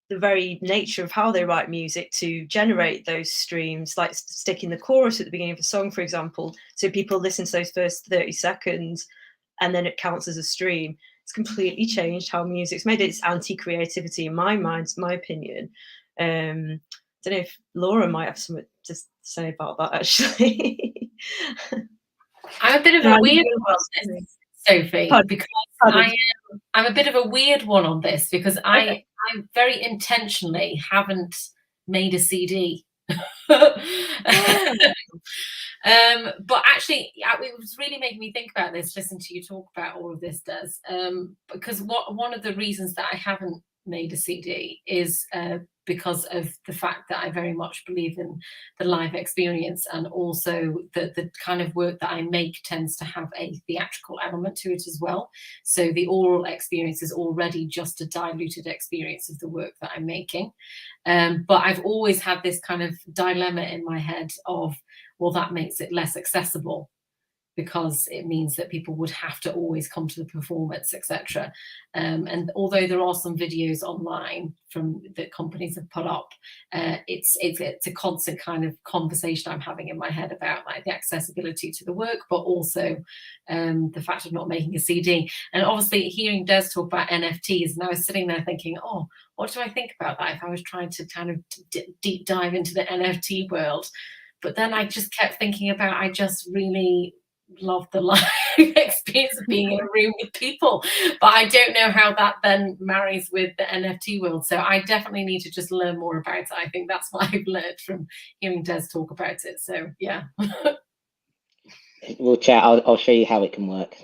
the very nature of how they write music to generate those streams, like sticking the chorus at the beginning of a song, for example, so people listen to those first 30 seconds and then it counts as a stream. It's completely changed how music's made. It's anti-creativity in my mind, my opinion. I don't know if Laura might have something to say about that, actually. I'm a bit of a weird one on this, Sophie, because I'm a bit of a weird one on this because I very intentionally haven't made a CD. But actually, it was really making me think about this, listen to you talk about all of this, Des, because one of the reasons that I haven't made a CD is because of the fact that I very much believe in the live experience, and also the kind of work that I make tends to have a theatrical element to it as well. So the oral experience is already just a diluted experience of the work that I'm making. But I've always had this kind of dilemma in my head of, well, that makes it less accessible, because it means that people would have to always come to the performance, etc. And although there are some videos online from that companies have put up, it's a constant kind of conversation I'm having in my head about like the accessibility to the work, but also the fact of not making a CD. And obviously hearing Des talk about NFTs, and I was sitting there thinking, oh, what do I think about that if I was trying to kind of deep dive into the NFT world? But then I just kept thinking about, I just really love the live experience of being in a room with people, but I don't know how that then marries with the NFT world. So I definitely need to just learn more about it. I think that's what I've learned from hearing Des talk about it. So yeah. We'll chat. I'll show you how it can work.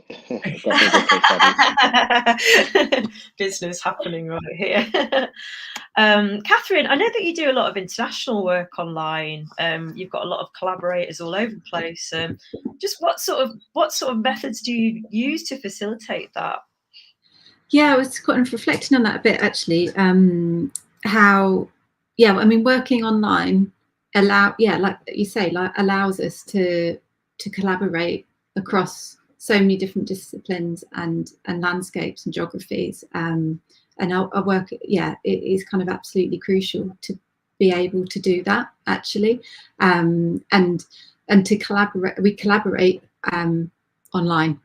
Business happening right here. Catherine, I know that you do a lot of international work online. You've got a lot of collaborators all over the place. Just what sort of methods do you use to facilitate that? Yeah, I was kind of reflecting on that a bit, actually. How, yeah, I mean, working online like you say, like allows us to collaborate across so many different disciplines and landscapes and geographies. And our work, yeah, it is kind of absolutely crucial to be able to do that, actually. And to collaborate, we collaborate online,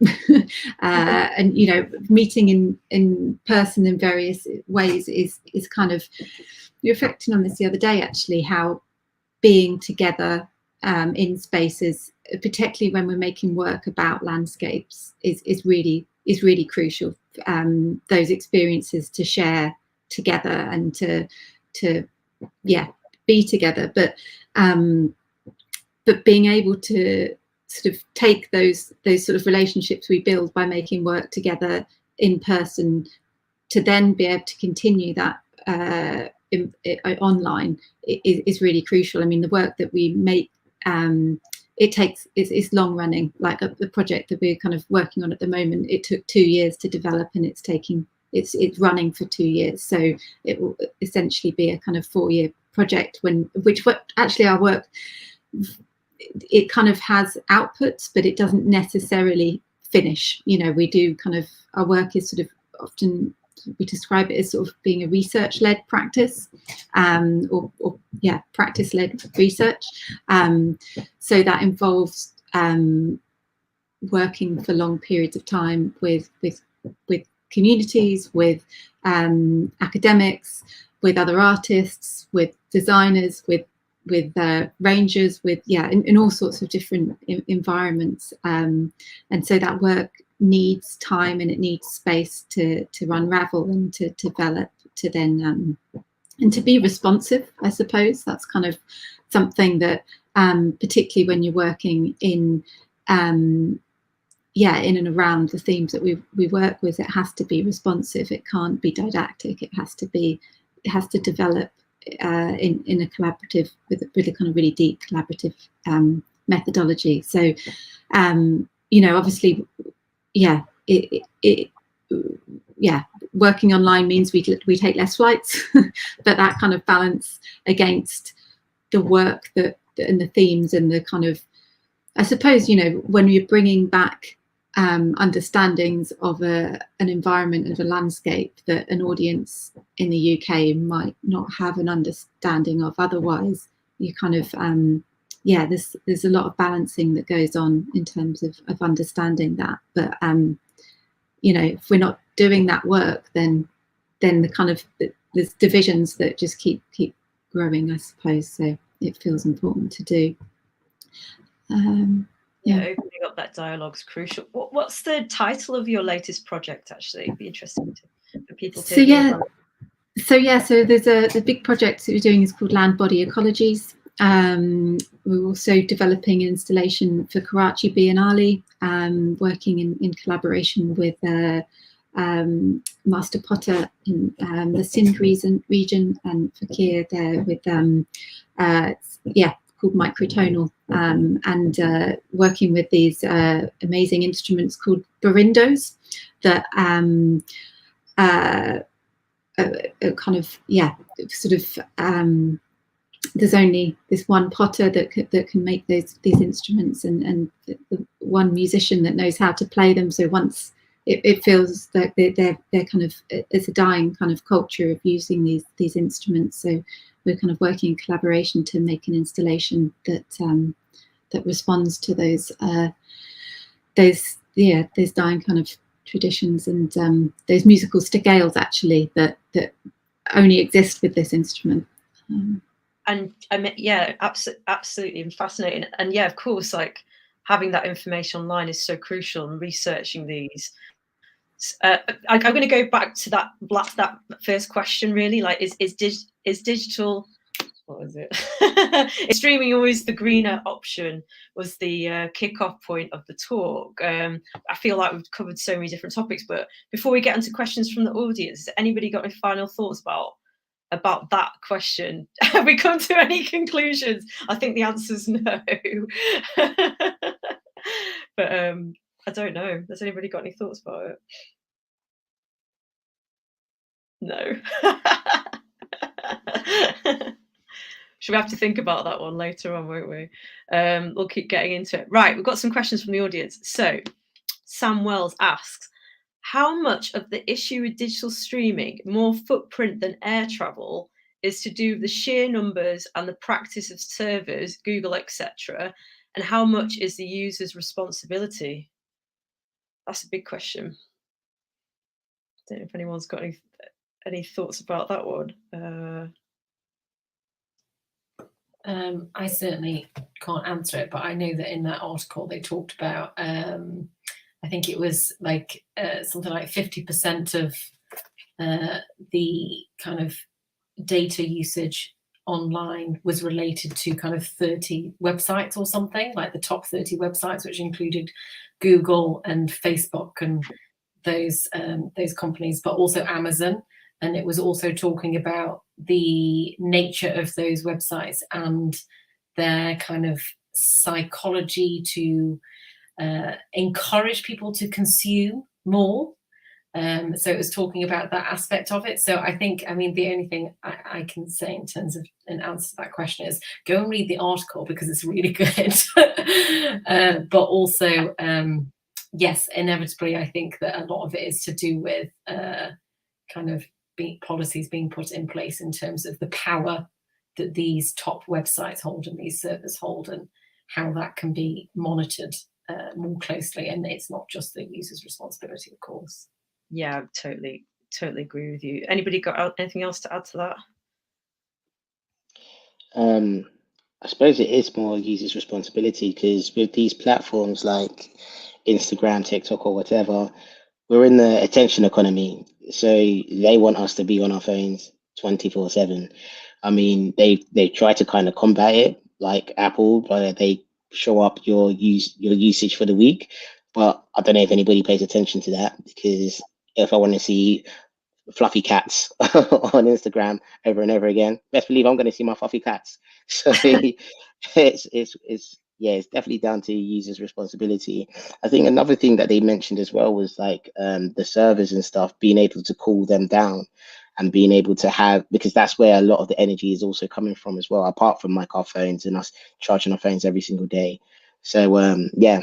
and you know, meeting in person in various ways is kind of, reflecting on this the other day, actually, how being together in spaces, particularly when we're making work about landscapes, is really crucial. Those experiences to share together and to be together, but being able to sort of take those sort of relationships we build by making work together in person, to then be able to continue that online is really crucial. I mean, the work that we make, it's long running. Like the project that we're kind of working on at the moment, it took 2 years to develop, and it's running for 2 years. So it will essentially be a kind of 4-year project, which actually our work, it kind of has outputs, but it doesn't necessarily finish. You know, we do kind of, our work is sort of, often we describe it as sort of being a research-led practice, or practice-led research. So that involves working for long periods of time with communities, with academics, with other artists, with designers, with rangers, in all sorts of different environments. And so that work needs time and it needs space to unravel and to develop, to then and to be responsive. I suppose that's kind of something that particularly when you're working in in and around the themes that we work with, it has to be responsive. It can't be didactic. It has to develop in a collaborative, with a kind of really deep collaborative methodology. So obviously, working online means we take less flights, but that kind of balance against the work and the themes and the kind of, I suppose, when you're bringing back understandings of an environment, of a landscape that an audience in the UK might not have an understanding of otherwise, you kind of there's a lot of balancing that goes on in terms of understanding that. But if we're not doing that work, then the kind of there's divisions that just keep growing, I suppose. So it feels important to do. Opening up that dialogue is crucial. What's the title of your latest project? Actually, it'd be interesting for people to hear about. So there's the big project that we're doing is called Land Body Ecologies. We're also developing an installation for Karachi Biennale, working in collaboration with Master Potter in the Sindh region and Fakir there with called Microtonal, and working with these amazing instruments called barindos that kind of sort of there's only this one potter that can make these instruments, and the one musician that knows how to play them. So once it feels like they're kind of, it's a dying kind of culture of using these instruments. So we're kind of working in collaboration to make an installation that responds to those dying kind of traditions and those musical scales actually that only exist with this instrument. And I mean, absolutely fascinating. And of course, like having that information online is so crucial, and researching these. I'm going to go back to that first question. Really, like, is digital? What was it? Is streaming always the greener option? Was the kick-off point of the talk. I feel like we've covered so many different topics, but before we get into questions from the audience, has anybody got any final thoughts about that question? Have we come to any conclusions? I think the answer's no. But I don't know. Has anybody got any thoughts about it? No. Should we have to think about that one later on, won't we? We'll keep getting into it. Right, we've got some questions from the audience. So Sam Wells asks, how much of the issue with digital streaming, more footprint than air travel, is to do with the sheer numbers and the practice of servers, Google, etc., and how much is the user's responsibility? That's a big question. I don't know if anyone's got any thoughts about that one. I certainly can't answer it, but I know that in that article they talked about, I think it was like something like 50% of the kind of data usage online was related to kind of 30 websites or something, like the top 30 websites, which included Google and Facebook and those companies, but also Amazon. And it was also talking about the nature of those websites and their kind of psychology to encourage people to consume more. So it was talking about that aspect of it. So I think, I mean, the only thing I can say in terms of an answer to that question is go and read the article because it's really good. But also, yes, inevitably, I think that a lot of it is to do with kind of policies being put in place in terms of the power that these top websites hold and these servers hold, and how that can be monitored more closely. And it's not just the user's responsibility, of course. Yeah, totally agree with you. Anybody got anything else to add to that? I suppose it is more users' responsibility, because with these platforms like Instagram, TikTok, or whatever, we're in the attention economy. So they want us to be on our phones 24/7. I mean, they try to kind of combat it, like Apple, but they show up your usage for the week. But I don't know if anybody pays attention to that, because if I want to see fluffy cats on Instagram over and over again, best believe I'm going to see my fluffy cats. So it's definitely down to users' responsibility. I think another thing that they mentioned as well was like the servers and stuff, being able to cool them down and being able to have, because that's where a lot of the energy is also coming from as well, apart from like our phones and us charging our phones every single day. So yeah,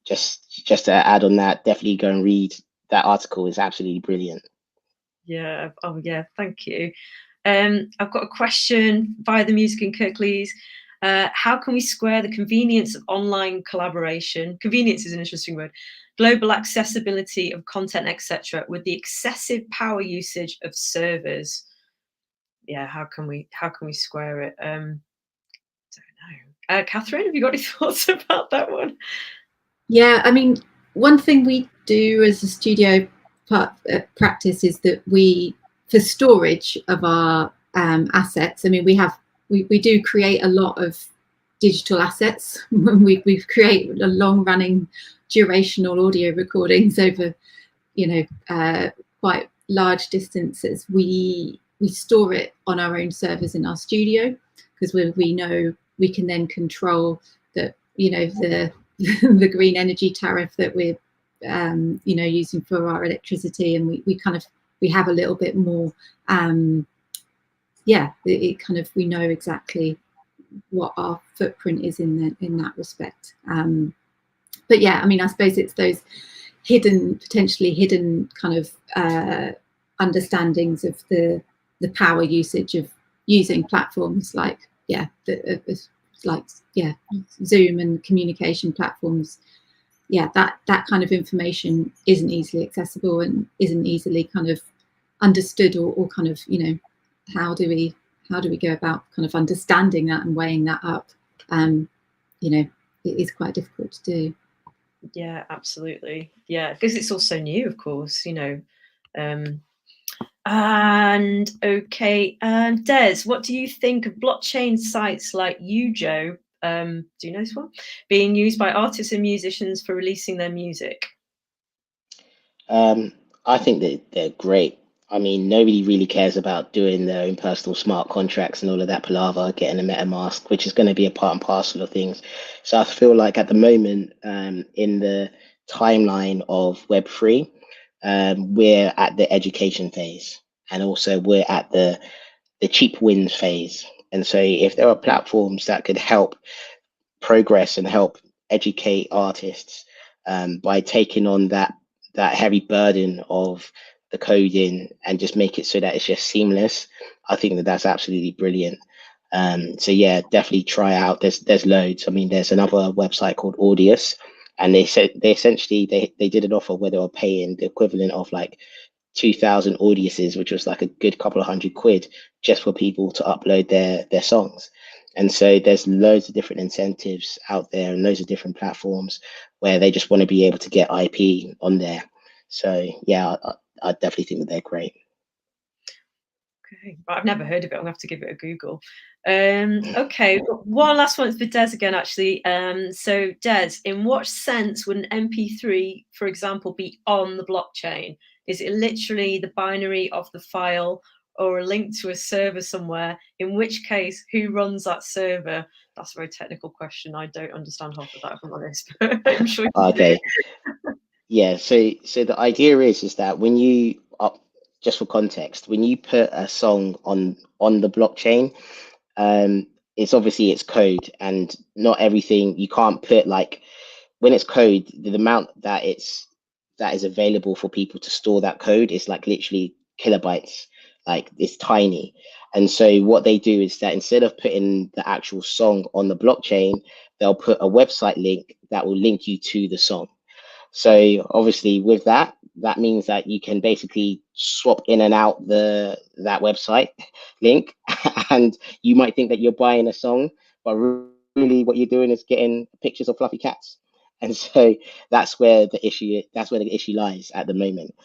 just to add on that, definitely go and read that article. It's absolutely brilliant. Yeah. Oh, yeah. Thank you. I've got a question via the Music and Kirklees. How can we square the convenience of online collaboration? Convenience is an interesting word. Global accessibility of content, etc., with the excessive power usage of servers. Yeah. How can we square it? Don't know. Catherine, have you got any thoughts about that one? Yeah, I mean, one thing we do as a studio practice is that we, for storage of our assets, I mean, we do create a lot of digital assets. we create a long-running durational audio recordings over, quite large distances. We store it on our own servers in our studio, because we know we can then control that, the green energy tariff that we're using for our electricity, and we have a little bit more it kind of, we know exactly what our footprint is in that respect. But yeah, I mean, I suppose it's those potentially hidden kind of understandings of the power usage of using platforms like Zoom and communication platforms. Yeah, that kind of information isn't easily accessible and isn't easily kind of understood, or kind of, how do we go about kind of understanding that and weighing that up? It is quite difficult to do. Yeah, absolutely. Yeah, because it's also new, of course, and okay, Des, what do you think of blockchain sites like Ujo? Do you know this one? Being used by artists and musicians for releasing their music. I think that they're great. I mean, nobody really cares about doing their own personal smart contracts and all of that palaver, getting a MetaMask, which is going to be a part and parcel of things. So I feel like at the moment, in the timeline of Web3, we're at the education phase, and also we're at the cheap wins phase. And so if there are platforms that could help progress and help educate artists by taking on that heavy burden of the coding and just make it so that it's just seamless, I think that that's absolutely brilliant. So yeah, definitely try out. There's loads. I mean, there's another website called Audius, and they said they essentially they did an offer where they were paying the equivalent of like 2,000 audiences, which was like a good couple of £100 just for people to upload their songs. And so there's loads of different incentives out there and loads of different platforms where they just want to be able to get IP on there. So yeah, I definitely think that they're great. Okay, I've never heard of it. I'm gonna have to give it a Google. Okay, one last one for Des again, actually. So Des, in what sense would an MP3, for example, be on the blockchain? Is it literally the binary of the file, or a link to a server somewhere? In which case, who runs that server? That's a very technical question. I don't understand half of that, if I'm honest. But I'm sure you do. Yeah, so the idea is that when you just for context, when you put a song on the blockchain, it's obviously it's code, and not everything you can't put, like when it's code, the amount that is available for people to store that code is like literally kilobytes, like it's tiny. And so what they do is that instead of putting the actual song on the blockchain, they'll put a website link that will link you to the song. So obviously with that means that you can basically swap in and out that website link, and you might think that you're buying a song, but really what you're doing is getting pictures of fluffy cats. And so that's where the issue lies at the moment.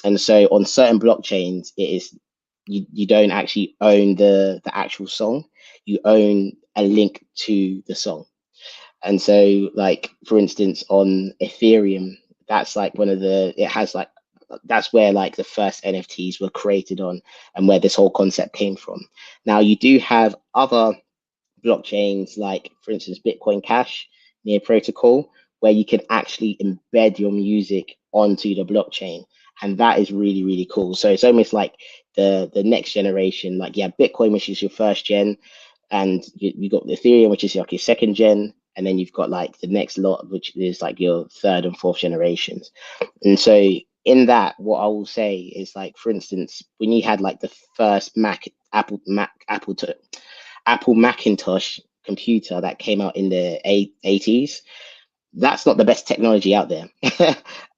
And so on certain blockchains, it is you don't actually own the actual song, you own a link to the song. And so, like, for instance, on Ethereum, that's like that's where like the first NFTs were created on, and where this whole concept came from. Now you do have other blockchains, like for instance Bitcoin Cash, Near Protocol, where you can actually embed your music onto the blockchain, and that is really, really cool. So it's almost like the next generation. Like, yeah, Bitcoin, which is your first gen, and you got Ethereum, which is like your second gen, and then you've got like the next lot, which is like your third and fourth generations. And so in that, what I will say is, like, for instance, when you had like the first Apple Macintosh computer that came out in the 80s, that's not the best technology out there.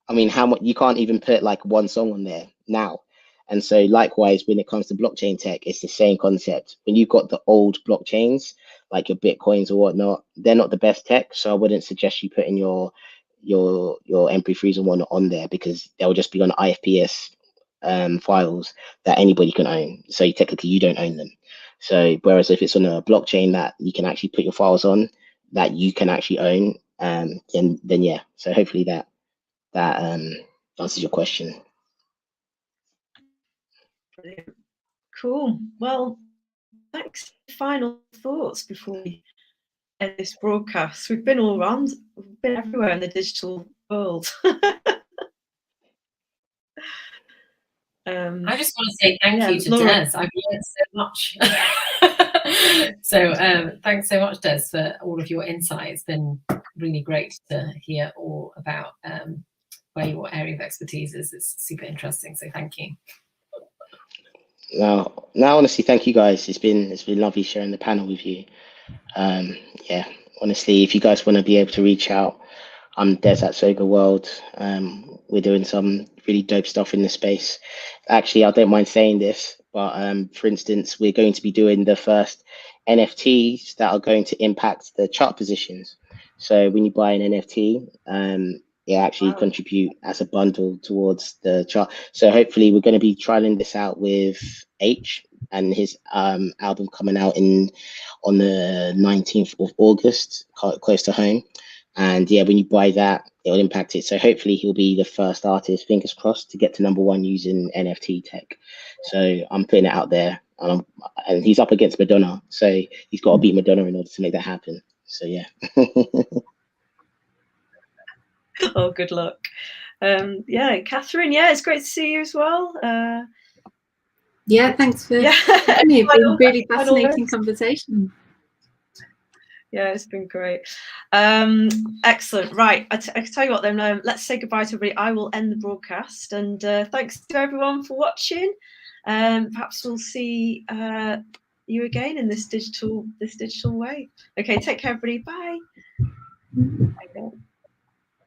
I mean, how much you can't even put like one song on there now. And so likewise, when it comes to blockchain tech, it's the same concept. When you've got the old blockchains, like your Bitcoins or whatnot, they're not the best tech. So I wouldn't suggest you putting your MP3s and whatnot on there, because they'll just be on IFPS files that anybody can own. So technically you don't own them. So whereas if it's on a blockchain that you can actually put your files on, that you can actually own, then yeah. So hopefully that answers your question. Brilliant. Cool. Well, thanks. Final thoughts before we end this broadcast. We've been all around, we've been everywhere in the digital world. I just want to say thank you to Laura. Des. I've learned so much. So thanks so much, Des, for all of your insights. It's been really great to hear all about where your area of expertise is. It's super interesting. So thank you. Now, honestly, thank you guys. It's been lovely sharing the panel with you. Yeah, honestly, if you guys want to be able to reach out, I'm Des at Soga World. We're doing some really dope stuff in the space. Actually, I don't mind saying this, but for instance, we're going to be doing the first NFTs that are going to impact the chart positions. So when you buy an NFT, it actually contribute as a bundle towards the chart. So hopefully we're going to be trialing this out with H and his album coming out on the 19th of August, close to home. And yeah, when you buy that, it will impact it. So hopefully he'll be the first artist, fingers crossed, to get to #1 using NFT tech. So I'm putting it out there, and he's up against Madonna. So he's got to beat Madonna in order to make that happen. So yeah. Oh, good luck. Yeah, Catherine, yeah, it's great to see you as well. Yeah, thanks for having me. It's been a really fascinating conversation. Yeah, it's been great. Excellent. Right, I tell you what then, let's say goodbye to everybody. I will end the broadcast, and thanks to everyone for watching. Perhaps we'll see you again in this digital way. Okay, take care everybody. Bye. Bye.